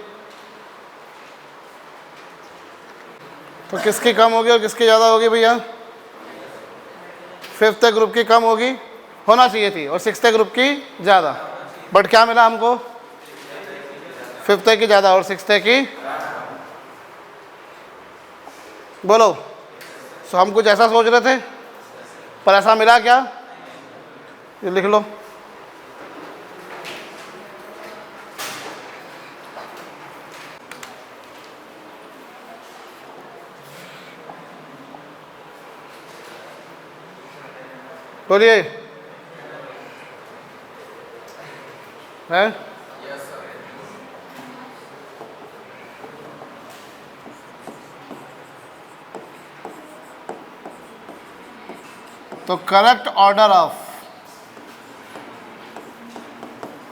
तो किसकी कम होगी और किसकी ज़्यादा होगी भैया, 5th ग्रुप की कम होगी, होना चाहिए थी, और 6th ग्रुप की ज़्यादा। बट क्या मिला हमको, 5th की ज़्यादा और 6th की, बोलो। सो हम कुछ ऐसा सोच रहे थे पर ऐसा मिला क्या, ये लिख लो। बोलिए, है तो correct order of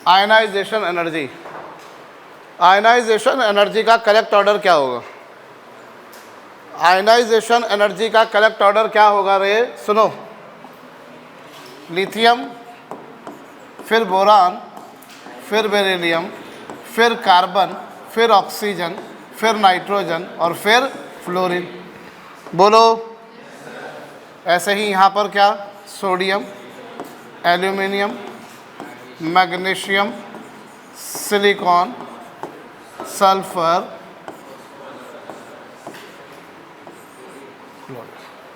ionization energy, ionization energy का करेक्ट ऑर्डर क्या होगा, आयनाइजेशन एनर्जी का करेक्ट ऑर्डर क्या होगा रे, सुनो। लिथियम, फिर बोरान, फिर बेरिलियम, फिर कार्बन, फिर ऑक्सीजन, फिर नाइट्रोजन और फिर फ्लोरीन। बोलो। ऐसे ही यहाँ पर क्या, sodium, aluminium, magnesium, silicon, sulphur,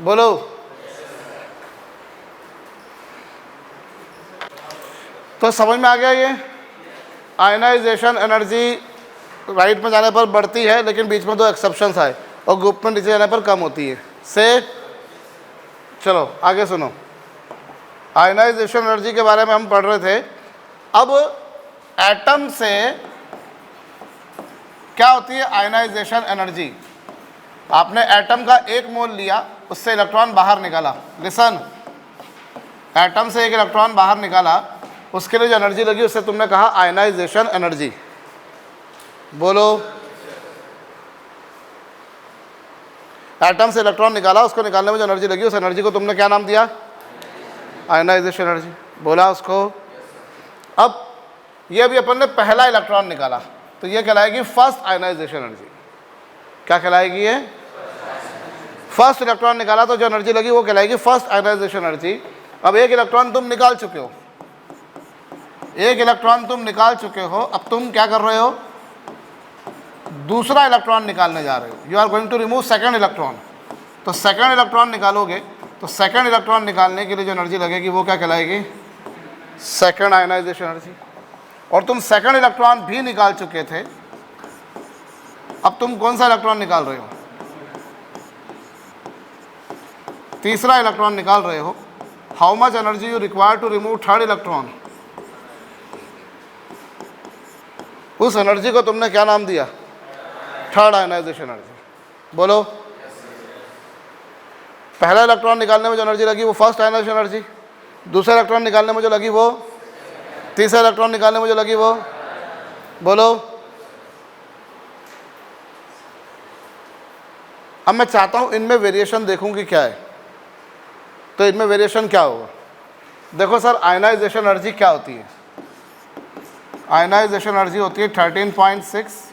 बोलो। तो समझ में आ गया ये आयनाइजेशन एनर्जी राइट में जाने पर बढ़ती है, लेकिन बीच में दो एक्सेप्शंस आए, और ग्रुप में नीचे जाने पर कम होती है से। चलो आगे सुनो, आयनाइजेशन एनर्जी के बारे में हम पढ़ रहे थे। अब एटम से क्या होती है आयनाइजेशन एनर्जी? आपने एटम का एक मोल लिया, उससे इलेक्ट्रॉन बाहर निकाला। लिसन, एटम से एक इलेक्ट्रॉन बाहर निकाला, उसके लिए जो एनर्जी लगी उससे तुमने कहा आयनाइजेशन एनर्जी। बोलो। एटम से इलेक्ट्रॉन निकाला, उसको निकालने में जो एनर्जी लगी उस एनर्जी को तुमने क्या नाम दिया? Ionization energy. बोला उसको। अब ये अभी अपन ने पहला इलेक्ट्रॉन निकाला, तो ये कहलाएगी फर्स्ट आयनाइजेशन एनर्जी। क्या कहलाएगी ये? फर्स्ट इलेक्ट्रॉन निकाला तो जो एनर्जी लगी वो कहलाएगी फर्स्ट आयनाइजेशन एनर्जी। अब एक इलेक्ट्रॉन तुम निकाल चुके हो, एक इलेक्ट्रॉन तुम निकाल चुके हो, अब तुम क्या कर रहे हो? दूसरा इलेक्ट्रॉन निकालने जा रहे हो। You are going to remove second electron. तो सेकंड इलेक्ट्रॉन निकालोगे, तो सेकंड इलेक्ट्रॉन निकालने के लिए जो एनर्जी लगेगी वो क्या कहलाएगी? Second ionization energy. और तुम सेकंड इलेक्ट्रॉन भी निकाल चुके थे, अब तुम कौन सा इलेक्ट्रॉन निकाल रहे हो? तीसरा इलेक्ट्रॉन निकाल रहे हो। How much energy you require to remove third electron? उस एनर्जी को तुमने क्या नाम दिया? Third ionization energy. बोलो। पहला इलेक्ट्रॉन निकालने में जो एनर्जी लगी वो फर्स्ट आयनाइजेशन एनर्जी, दूसरा इलेक्ट्रॉन निकालने में जो लगी वो, तीसरा इलेक्ट्रॉन निकालने में जो लगी वो। बोलो। अब मैं चाहता हूं इनमें वेरिएशन देखूं कि क्या है। तो इनमें वेरिएशन क्या होगा? देखो सर, आयनाइजेशन एनर्जी क्या होती है? आयनाइजेशन एनर्जी होती है 13.6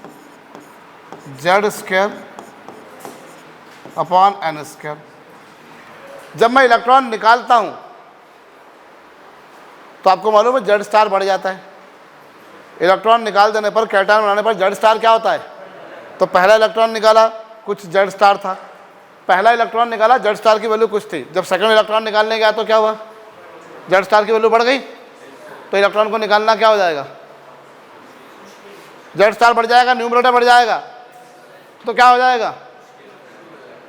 Z² अपॉन N²। जब मैं इलेक्ट्रॉन निकालता हूं तो आपको मालूम है Z* बढ़ जाता है। इलेक्ट्रॉन निकाल देने पर, कैटायन बनाने पर Z* क्या होता है? तो पहला इलेक्ट्रॉन निकाला, कुछ Z* था। पहला इलेक्ट्रॉन निकाला, Z* की वैल्यू कुछ थी। जब सेकंड इलेक्ट्रॉन निकालने गया तो क्या हुआ? Z* की वैल्यू बढ़ गई। तो इलेक्ट्रॉन को निकालना क्या हो जाएगा? Z* बढ़ जाएगा, न्यूमरेटर बढ़ जाएगा। तो क्या हो जाएगा?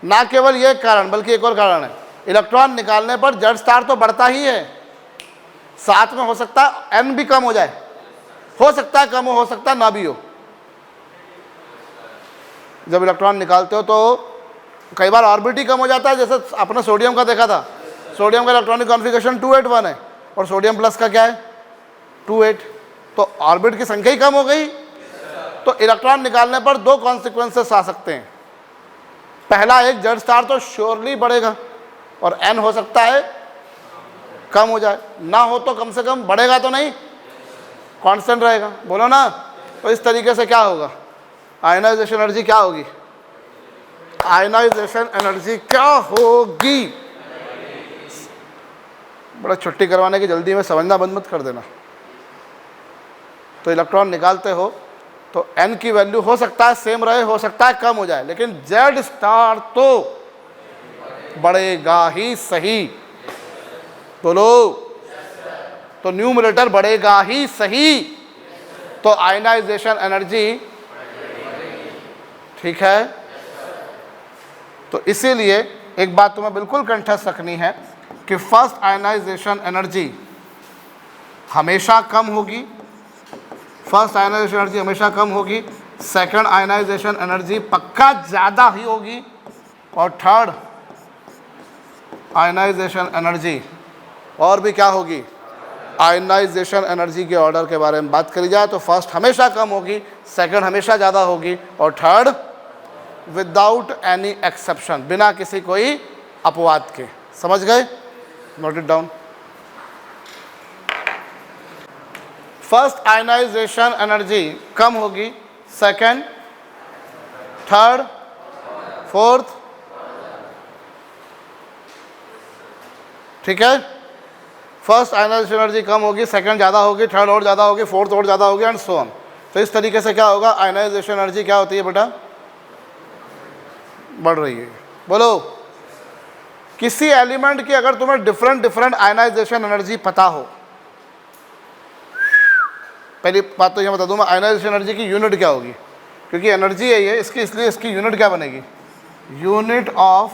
ना केवल ये कारण बल्कि एक और कारण है, इलेक्ट्रॉन निकालने पर Z* तो बढ़ता ही है, साथ में हो सकता है N भी कम हो जाए, हो सकता है कम हो सकता है ना भी हो। जब इलेक्ट्रॉन निकालते हो तो कई बार ऑर्बिट ही कम हो जाता है। जैसे आपने सोडियम का देखा था, सोडियम का इलेक्ट्रॉनिक कॉन्फ़िगरेशन 281 है और सोडियम प्लस का क्या है? 28। तो ऑर्बिट की संख्या ही कम हो गई। तो इलेक्ट्रॉन निकालने पर दो कॉन्सिक्वेंसेस आ सकते हैं। पहला, एक Z* तो श्योरली बढ़ेगा और N हो सकता है कम हो जाए, ना हो तो कम से कम बढ़ेगा तो नहीं, कांस्टेंट रहेगा। बोलो ना। तो इस तरीके से क्या होगा? आयनाइजेशन एनर्जी क्या होगी? आयनाइजेशन एनर्जी क्या होगी? बड़ा छुट्टी करवाने की जल्दी में समझना बंद मत कर देना। तो इलेक्ट्रॉन निकालते हो तो N की वैल्यू हो सकता है सेम रहे, हो सकता है कम हो जाए, लेकिन Z* तो बढ़ेगा ही सही। बोलो। तो न्यूमरेटर बढ़ेगा ही सही। तो आयनाइजेशन एनर्जी, ठीक है। तो इसीलिए एक बात तुम्हें बिल्कुल कंठस्थ रखनी है कि फर्स्ट आयनाइजेशन एनर्जी हमेशा कम होगी, फर्स्ट आयनाइजेशन एनर्जी हमेशा कम होगी, सेकंड आयनाइजेशन एनर्जी पक्का ज़्यादा ही होगी, और थर्ड आयनाइजेशन एनर्जी और भी क्या होगी? आयनाइजेशन एनर्जी के ऑर्डर के बारे में बात करी जाए तो फर्स्ट हमेशा कम होगी, सेकंड हमेशा ज़्यादा होगी, और थर्ड विदाउट एनी एक्सेप्शन, बिना किसी कोई अपवाद के। समझ गए? Note it down. First ionization energy कम होगी, सेकंड, थर्ड, फोर्थ, ठीक है। फर्स्ट आयनाइजेशन एनर्जी कम होगी, सेकंड ज़्यादा होगी, थर्ड और ज़्यादा होगी, फोर्थ और ज़्यादा होगी एंड सो ऑन। तो इस तरीके से क्या होगा, आयनाइजेशन एनर्जी क्या होती है बेटा, बढ़ रही है। बोलो, किसी एलिमेंट की अगर तुम्हें डिफरेंट डिफरेंट आयनाइजेशन एनर्जी पता हो, पहली बात तो ये बता दूं मैं, आयनाइजेशन एनर्जी की यूनिट क्या होगी, क्योंकि एनर्जी है ये इसकी, इसलिए इसकी यूनिट क्या बनेगी, यूनिट ऑफ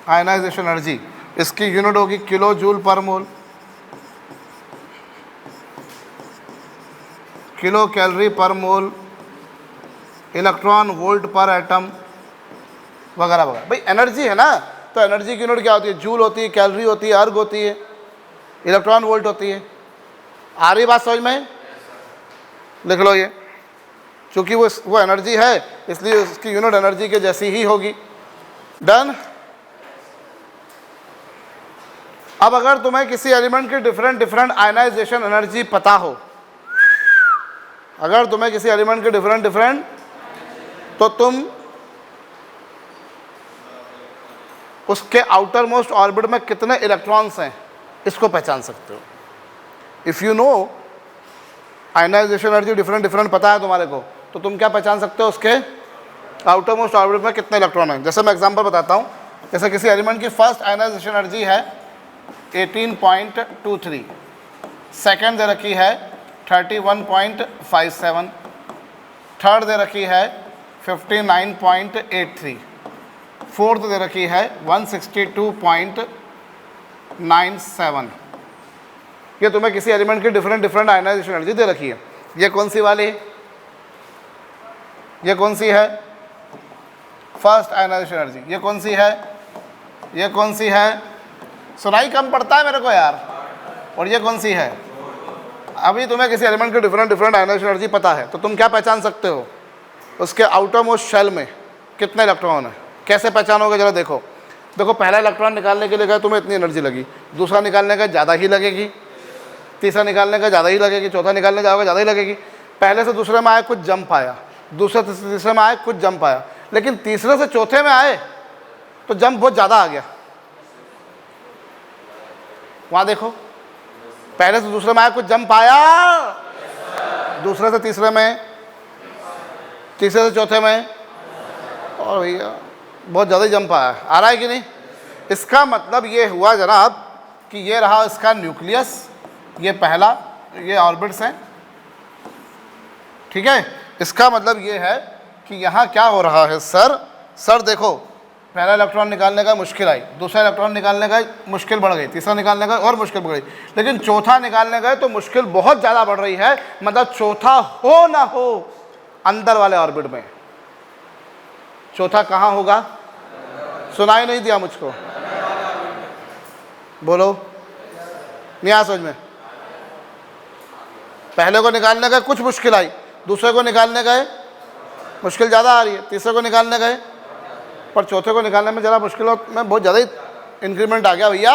आयनाइजेशन एनर्जी, इसकी यूनिट होगी किलो जूल पर मोल, किलो कैलोरी पर मोल, इलेक्ट्रॉन वोल्ट पर एटम वगैरह वगैरह। भाई एनर्जी है ना, तो एनर्जी की यूनिट क्या होती है, जूल होती है, कैलोरी होती है, अर्ग होती है, इलेक्ट्रॉन वोल्ट होती है। आ रही बात समझ में, लिख लो ये, चूंकि वो एनर्जी है इसलिए उसकी यूनिट एनर्जी के जैसी ही होगी। डन। अब अगर तुम्हें किसी एलिमेंट की डिफरेंट डिफरेंट आयनाइजेशन एनर्जी पता हो, अगर तुम्हें किसी एलिमेंट की डिफरेंट डिफरेंट, तो तुम उसके आउटर मोस्ट ऑर्बिट में कितने इलेक्ट्रॉन्स हैं इसको पहचान सकते हो। If you know ionization energy different different पता है तुम्हारे को, तो तुम क्या पहचान सकते हो, उसके आउटर मोस्ट ऑर्बिट में कितने इलेक्ट्रॉन हैं। जैसे मैं एग्जांपल बताता हूँ, जैसे किसी एलिमेंट की फर्स्ट आयनाइजेशन एनर्जी है 18.23, सेकेंड दे रखी है 31.57, थर्ड दे रखी है 59.83, फोर्थ दे रखी है 162.97। ये तुम्हें किसी एलिमेंट की डिफरेंट डिफरेंट आयनाइजेशन एनर्जी दे रखी है। ये कौन सी वाली, ये कौन सी है, फर्स्ट आयनाइजेशन एनर्जी। ये कौन सी है, ये कौन सी है, सुनाई कम पड़ता है मेरे को यार। और ये कौन सी है। अभी तुम्हें किसी एलिमेंट की डिफरेंट डिफरेंट आयनाइजेशन एनर्जी पता है, तो तुम क्या पहचान सकते हो, उसके आउटर मोस्ट शेल में कितने इलेक्ट्रॉन है। कैसे पहचानोगे, जरा देखो। देखो, पहला इलेक्ट्रॉन निकालने के लिए गए तुम्हें इतनी एनर्जी लगी, दूसरा निकालने का ज़्यादा ही लगेगी, तीसरा निकालने का ज़्यादा ही लगेगी, चौथा निकालने जाओगे ज़्यादा ही लगेगी। पहले से दूसरे में आए कुछ जंप आया, दूसरे से तीसरे में आए कुछ जंप आया, लेकिन तीसरे से चौथे में आए तो जंप बहुत ज़्यादा आ गया। वहाँ देखो, पहले से दूसरे में आया कुछ जंप आया, दूसरे से तीसरे में, तीसरे से चौथे में, और भैया बहुत ज़्यादा ही जंप आया। आ रहा है कि नहीं। इसका मतलब ये हुआ जनाब कि ये रहा इसका न्यूक्लियस, ये पहला, ये ऑर्बिट्स हैं, ठीक है। इसका मतलब ये है कि यहाँ क्या हो रहा है सर देखो, पहला इलेक्ट्रॉन निकालने का मुश्किल आई, दूसरा इलेक्ट्रॉन निकालने का मुश्किल बढ़ गई, तीसरा निकालने का और मुश्किल बढ़ गई, लेकिन चौथा निकालने गए तो मुश्किल बहुत ज़्यादा बढ़ रही है। मतलब चौथा हो ना हो अंदर वाले ऑर्बिट में, चौथा कहाँ होगा, सुनाई नहीं दिया मुझको, बोलो, नहीं आ समझ में। पहले को निकालने गए कुछ मुश्किल आई, दूसरे को निकालने गए मुश्किल ज़्यादा आ रही है, तीसरे को निकालने गए, पर चौथे को निकालने में ज़रा मुश्किल में बहुत ज़्यादा ही इंक्रीमेंट आ गया भैया।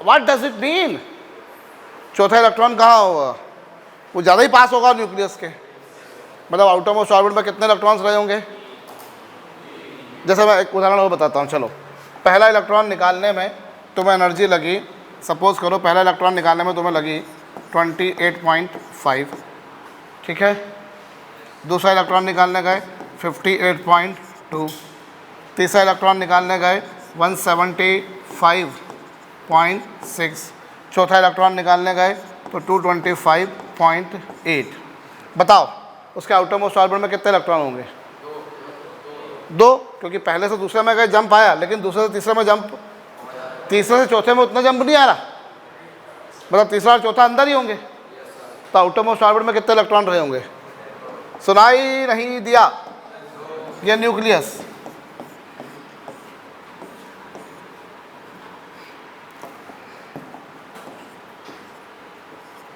व्हाट डज इट मीन, चौथा इलेक्ट्रॉन कहाँ होगा, वो ज़्यादा ही पास होगा न्यूक्लियस के। मतलब आउटर मोस्ट ऑर्बिट में कितने इलेक्ट्रॉन्स रहे होंगे। जैसे मैं एक उदाहरण और बताता हूँ। चलो, पहला इलेक्ट्रॉन निकालने में तुम्हें एनर्जी लगी, सपोज करो पहला इलेक्ट्रॉन निकालने में तुम्हें लगी 28.5, ठीक है। दूसरा इलेक्ट्रॉन निकालने गए 58.2, तीसरा इलेक्ट्रॉन निकालने गए 175.6, चौथा इलेक्ट्रॉन निकालने गए तो 225.8। बताओ उसके आउटर मोस्ट ऑर्बिट में कितने इलेक्ट्रॉन होंगे, दो, क्योंकि पहले से दूसरे में गए जंप आया, लेकिन दूसरे से तीसरे में जंप, तीसरे से चौथे में उतना जंप नहीं आ रहा, मतलब तीसरा और चौथा अंदर ही होंगे। तो आउटर मोस्ट ऑर्बिट में कितने इलेक्ट्रॉन रहे होंगे, सुनाई नहीं दिया, ये न्यूक्लियस।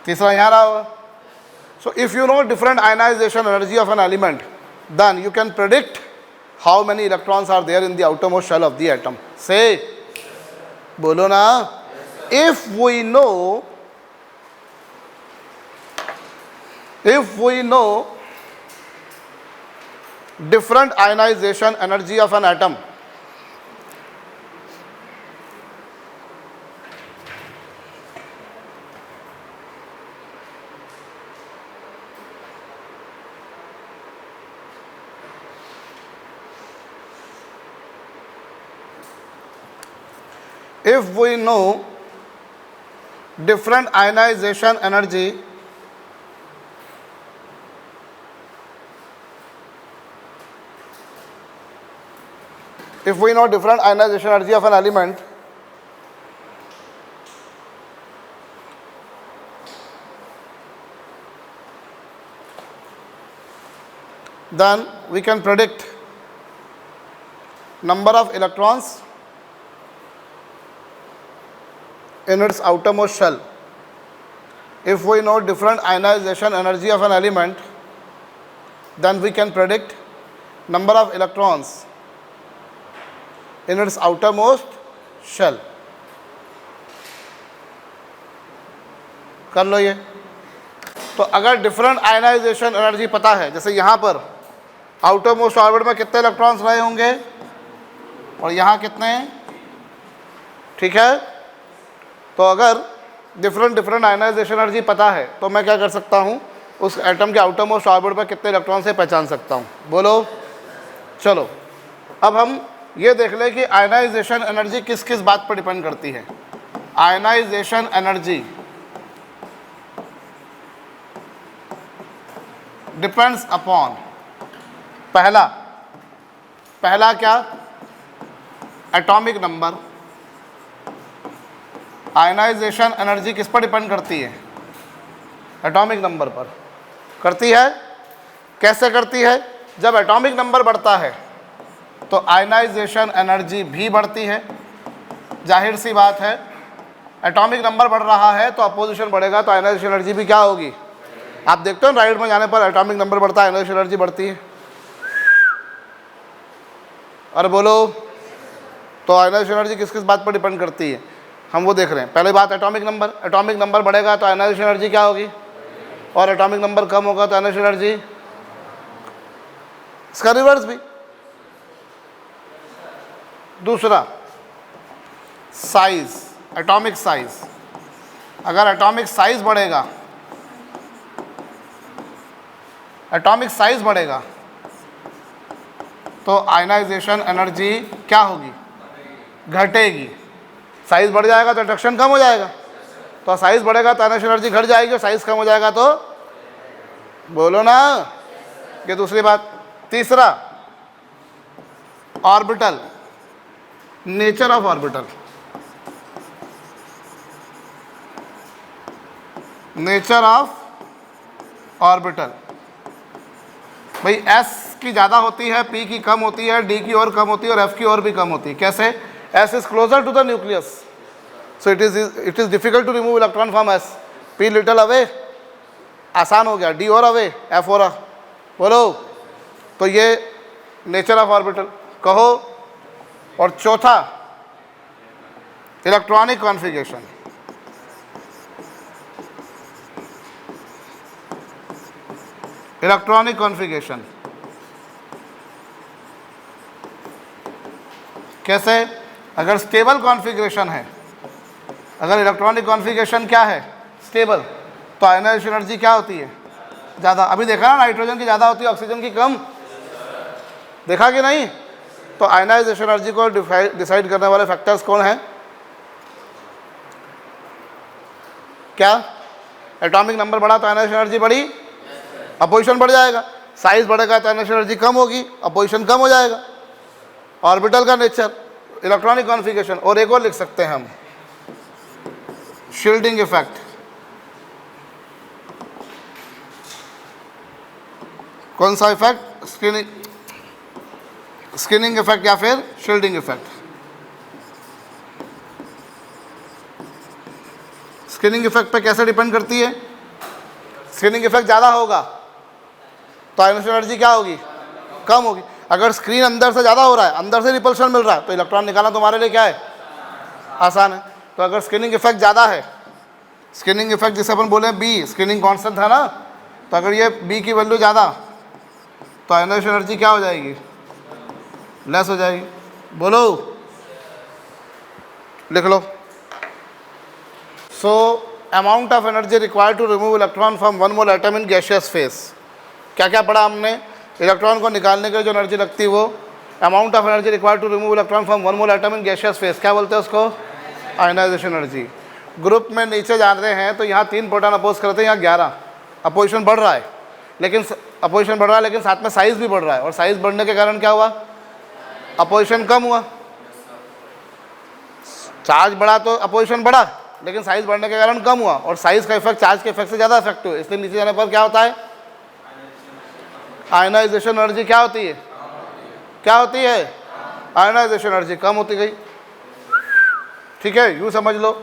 तीसरा यहाँ रहा होगा। So if you know different ionization energy of an element, then you can predict how many electrons are there in the outermost shell of the atom. Say, बोलो ना। If we know different ionization energy of an atom, if we know different ionization energy of an element, then we can predict number of electrons in its outermost shell. If we know different ionization energy of an element, then we can predict number of electrons in its outermost shell. कर लो ये। तो अगर different ionization energy पता है, जैसे यहाँ पर outer most orbit में कितने इलेक्ट्रॉन्स रहे होंगे और यहाँ कितने, ठीक है। तो अगर डिफरेंट आयनाइजेशन एनर्जी पता है तो मैं क्या कर सकता हूँ, उस एटम के आउटर मोस्ट ऑर्बिट पर कितने इलेक्ट्रॉन से पहचान सकता हूँ, बोलो। चलो अब हम ये देख लें कि आयनाइजेशन एनर्जी किस किस बात पर डिपेंड करती है। आयनाइजेशन एनर्जी डिपेंड्स अपॉन, पहला क्या, एटॉमिक नंबर। आयनाइजेशन एनर्जी किस पर डिपेंड करती है, एटॉमिक नंबर पर करती है। कैसे करती है, जब एटॉमिक नंबर बढ़ता है तो आयनाइजेशन एनर्जी भी बढ़ती है। जाहिर सी बात है, एटॉमिक नंबर बढ़ रहा है तो अपोजिशन बढ़ेगा, तो आयनाइजेशन एनर्जी भी क्या होगी। आप देखते हो राइट में जाने पर एटॉमिक नंबर बढ़ता है, आयनाइजेशन एनर्जी बढ़ती है। और बोलो, तो आयनाइजेशन एनर्जी किस किस बात पर डिपेंड करती है, हम वो देख रहे हैं। पहले बात एटॉमिक नंबर बढ़ेगा तो आयनाइजेशन एनर्जी क्या होगी, और एटॉमिक नंबर कम होगा तो आयनाइजेशन एनर्जी, इसका रिवर्स भी। दूसरा साइज, एटॉमिक साइज। अगर एटॉमिक साइज बढ़ेगा तो आयनाइजेशन एनर्जी क्या होगी, घटेगी। साइज बढ़ जाएगा तो अट्रैक्शन कम हो जाएगा, तो साइज बढ़ेगा तो आयनाइजेशन एनर्जी घट जाएगी, और साइज कम हो जाएगा तो, बोलो ना, ये दूसरी बात। तीसरा orbital, nature of orbital. Nature of orbital, भाई S की ज़्यादा होती है, P की कम होती है, D की और कम होती है, और F की और भी कम होती है। कैसे, S is closer to the nucleus, so it is difficult to remove electron from S। P little away, आसान हो गया, D और अवे, F और बोलो। तो ये नेचर ऑफ ऑर्बिटल कहो। और चौथा इलेक्ट्रॉनिक कॉन्फ़िगरेशन। इलेक्ट्रॉनिक कॉन्फ़िगरेशन कैसे, अगर स्टेबल कॉन्फ़िगरेशन है, अगर इलेक्ट्रॉनिक कॉन्फ़िगरेशन क्या है, स्टेबल, तो आयनाइजेशन एनर्जी क्या होती है, ज़्यादा। अभी देखा ना, नाइट्रोजन की ज़्यादा होती है, ऑक्सीजन की कम, देखा कि नहीं। तो आयनाइजेशन एनर्जी को डिसाइड करने वाले फैक्टर्स कौन हैं, क्या, एटॉमिक नंबर बढ़ा तो आयनाइजेशन एनर्जी बढ़ी, अपोजिशन बढ़ जाएगा। साइज बढ़ेगा तो आयनाइजेशन एनर्जी कम होगी, अपोजिशन कम हो जाएगा। ऑर्बिटल का नेचर, इलेक्ट्रॉनिक कॉन्फ़िगरेशन, और एक और लिख सकते हैं हम, शील्डिंग इफेक्ट। कौन सा इफेक्ट, स्क्रीनिंग इफेक्ट या फिर शील्डिंग इफेक्ट। स्क्रीनिंग इफेक्ट पे कैसे डिपेंड करती है, स्क्रीनिंग इफेक्ट ज़्यादा होगा तो आयनाइजेशन एनर्जी क्या होगी, कम होगी। अगर स्क्रीन अंदर से ज़्यादा हो रहा है, अंदर से रिपल्शन मिल रहा है, तो इलेक्ट्रॉन निकालना तुम्हारे लिए क्या है, आसान है। तो अगर स्क्रीनिंग इफेक्ट ज़्यादा है, स्क्रीनिंग इफेक्ट जिसे अपन बोले बी, स्क्रीनिंग कांस्टेंट था ना, तो अगर ये बी की वैल्यू ज़्यादा तो आयनाइजेशन एनर्जी क्या हो जाएगी, लेस हो जाएगी। बोलो, लिख लो। So amount of energy required to remove electron from one mole atom in gaseous phase. क्या क्या पढ़ा हमने, इलेक्ट्रॉन को निकालने के लिए जो एनर्जी लगती है वो amount of energy required to remove electron from one mole atom in gaseous phase, क्या बोलते हैं उसको, आयनाइजेशन एनर्जी। ग्रुप में नीचे जा रहे हैं तो यहाँ 3 प्रोटॉन अपोज करते हैं, यहाँ 11, अपोजिशन बढ़ रहा है, लेकिन अपोजिशन बढ़ रहा है लेकिन साथ में साइज भी बढ़ रहा है, और साइज बढ़ने के कारण क्या हुआ, अपोजिशन कम हुआ। चार्ज बढ़ा तो अपोजिशन बढ़ा, लेकिन साइज बढ़ने के कारण कम हुआ, और साइज का इफेक्ट चार्ज के इफेक्ट से ज़्यादा इफेक्टिव है, इसलिए नीचे जाने पर क्या होता है, आयनाइजेशन एनर्जी क्या होती है, क्या होती है, आयनाइजेशन एनर्जी कम होती गई। ठीक है, यूँ समझ लो,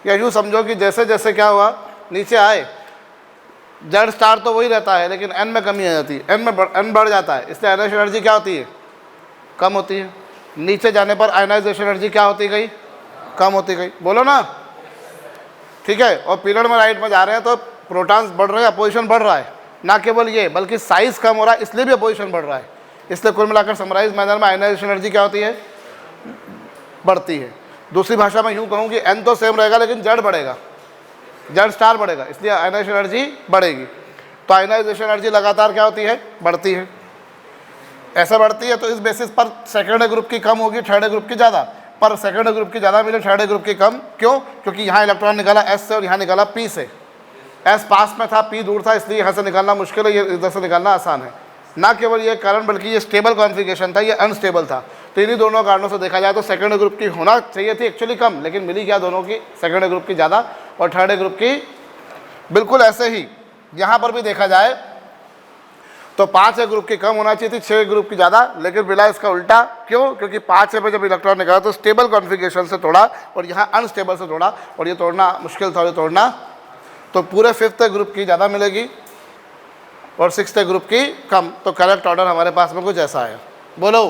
या यूँ समझो कि जैसे जैसे क्या हुआ, नीचे आए, जेड स्टार तो वही रहता है लेकिन एन में कमी आ जाती है, एन बढ़ जाता है, इसलिए आयनाइजेशन एनर्जी क्या होती है, कम होती है। नीचे जाने पर आयनाइजेशन एनर्जी क्या होती गई, कम होती गई। बोलो ना, ठीक है। और पीरियड में राइट में जा रहे हैं तो प्रोटॉन्स बढ़ रहे हैं, अपोजिशन बढ़ रहा है, ना केवल ये बल्कि साइज कम हो रहा है, इसलिए भी अपोजिशन बढ़ रहा है। इसलिए कुल मिलाकर समराइज मैनर में आयनाइजेशन एनर्जी क्या होती है, बढ़ती है। दूसरी भाषा में यूँ कहूँ कि एन तो सेम रहेगा लेकिन जेड बढ़ेगा, जेड स्टार बढ़ेगा, इसलिए आयनाइजेशन एनर्जी बढ़ेगी। तो आयनाइजेशन एनर्जी लगातार क्या होती है, बढ़ती है। ऐसा बढ़ती है तो इस बेसिस पर सेकेंड ग्रुप की कम होगी, थर्ड ग्रुप की ज़्यादा, पर सेकेंड ग्रुप की ज़्यादा मिले, थर्ड ग्रुप की कम। क्यों? क्योंकि यहाँ इलेक्ट्रॉन निकाला एस से और यहाँ निकाला पी से। एस पास में था, पी दूर था, इसलिए यहाँ से निकालना मुश्किल है, ये इधर से निकालना आसान है। ना केवल ये कारण बल्कि ये स्टेबल कॉन्फ़िगरेशन था, ये अनस्टेबल था। तो इन्हीं दोनों कारणों से देखा जाए तो सेकंड ग्रुप की होना चाहिए थी एक्चुअली कम, लेकिन मिली क्या दोनों की, सेकंड ग्रुप की ज़्यादा और थर्ड ग्रुप की। बिल्कुल ऐसे ही यहाँ पर भी देखा जाए तो 5 ग्रुप की कम होना चाहिए थी, 6 ग्रुप की ज़्यादा, लेकिन मिला इसका उल्टा। क्यों? क्योंकि 5 में जब इलेक्ट्रॉन निकाला तो स्टेबल कॉन्फ़िगरेशन से तोड़ा और यहाँ अनस्टेबल से तोड़ा, और ये तोड़ना मुश्किल था, ये तोड़ना। तो पूरे 5th ग्रुप की ज़्यादा मिलेगी और 6th ग्रुप की कम। तो करेक्ट ऑर्डर हमारे पास में कुछ ऐसा है। बोलो,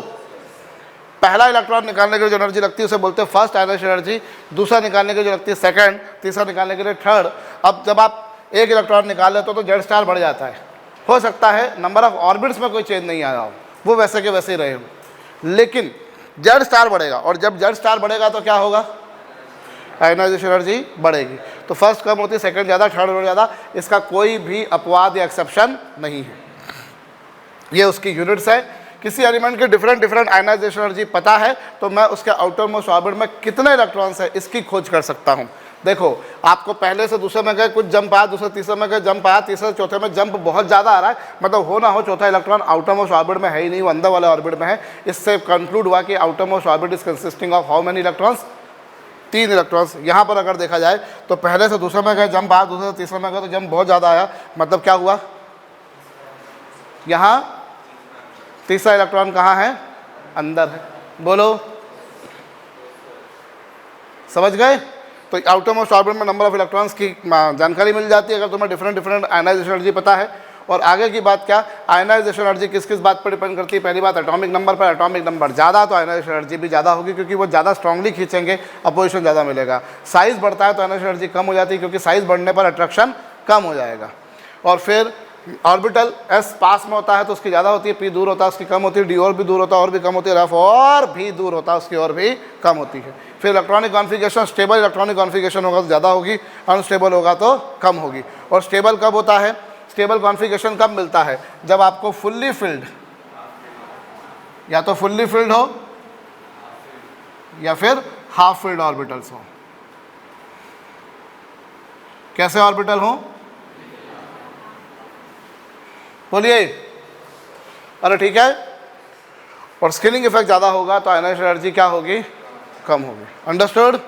पहला इलेक्ट्रॉन निकालने के लिए जो एनर्जी लगती है उसे बोलते हैं फर्स्ट आयनाइजेशन एनर्जी, दूसरा निकालने के लिए जो लगती है सेकंड, तीसरा निकालने के लिए थर्ड। अब जब आप एक इलेक्ट्रॉन निकाल लेते हो तो जेड स्टार बढ़ जाता है। हो सकता है नंबर ऑफ ऑर्बिट्स में कोई चेंज नहीं आया हो, वो वैसे के वैसे ही रहे हो, लेकिन जेड स्टार बढ़ेगा, और जब जेड स्टार बढ़ेगा तो क्या होगा, आयनाइजेशन एनर्जी बढ़ेगी। तो फर्स्ट कम होती है, सेकंड ज़्यादा, थर्ड और ज़्यादा। इसका कोई भी अपवाद या एक्सेप्शन नहीं है। ये उसकी यूनिट्स है। किसी एलिमेंट की डिफरेंट आयनाइजेशन एनर्जी पता है तो मैं उसके आउटर मोस्ट ऑर्बिट में कितने इलेक्ट्रॉन्स है इसकी खोज कर सकता हूँ। देखो, आपको पहले से दूसरे में गए कुछ जंप आया, दूसरे तीसरे में गए जंप आया, तीसरे चौथे में जंप बहुत ज़्यादा आ रहा है, मतलब हो ना हो चौथा इलेक्ट्रॉन आउटर मोस्ट ऑर्बिट में है ही नहीं, वो अंदर वाले ऑर्बिट में है। इससे कंक्लूड हुआ कि outer most orbit is consisting of how many electrons, 3 electrons. यहाँ पर अगर देखा जाए तो पहले से दूसरे में गए जंप आया, दूसरे से तीसरे में गए तो जंप बहुत ज़्यादा आया, मतलब क्या हुआ, यहाँ तीसरा इलेक्ट्रॉन कहाँ है, अंदर है। बोलो, समझ गए? तो आउटर मोस्ट ऑर्बिट में नंबर ऑफ इलेक्ट्रॉन्स की जानकारी मिल जाती है अगर तुम्हें डिफरेंट आयनाइजेशन एनर्जी पता है। और आगे की बात क्या, आयनाइजेशन एनर्जी किस किस बात पर डिपेंड करती है? पहली बात एटॉमिक नंबर पर। एटॉमिक नंबर ज़्यादा तो आयनाइजेशन एनर्जी भी ज़्यादा होगी, क्योंकि वो ज़्यादा स्ट्रांगली खींचेंगे, अपोजिशन ज़्यादा मिलेगा। साइज़ बढ़ता है तो आयनाइजेशन एनर्जी कम हो जाती है, क्योंकि साइज़ बढ़ने पर अट्रैक्शन कम हो जाएगा। और फिर ऑर्बिटल एस पास में होता है तो उसकी ज़्यादा होती है, पी दूर होता है उसकी कम होती है, डी और भी दूर होता है और भी कम होती है, रफ और भी दूर होता है उसकी और भी कम होती है। फिर electronic configuration, stable electronic configuration होगा तो ज़्यादा होगी, अनस्टेबल होगा तो कम होगी। और स्टेबल कब होता है, स्टेबल कॉन्फ़िगरेशन कब मिलता है? जब आपको फुल्ली फिल्ड, या तो फुल्ली फिल्ड हो या फिर हाफ फिल्ड ऑर्बिटल्स हो। कैसे ऑर्बिटल हो, बोलिए? अरे ठीक है। और स्किनिंग इफेक्ट ज़्यादा होगा तो आयनाइजेशन एनर्जी क्या होगी, कम होगी। अंडरस्टूड?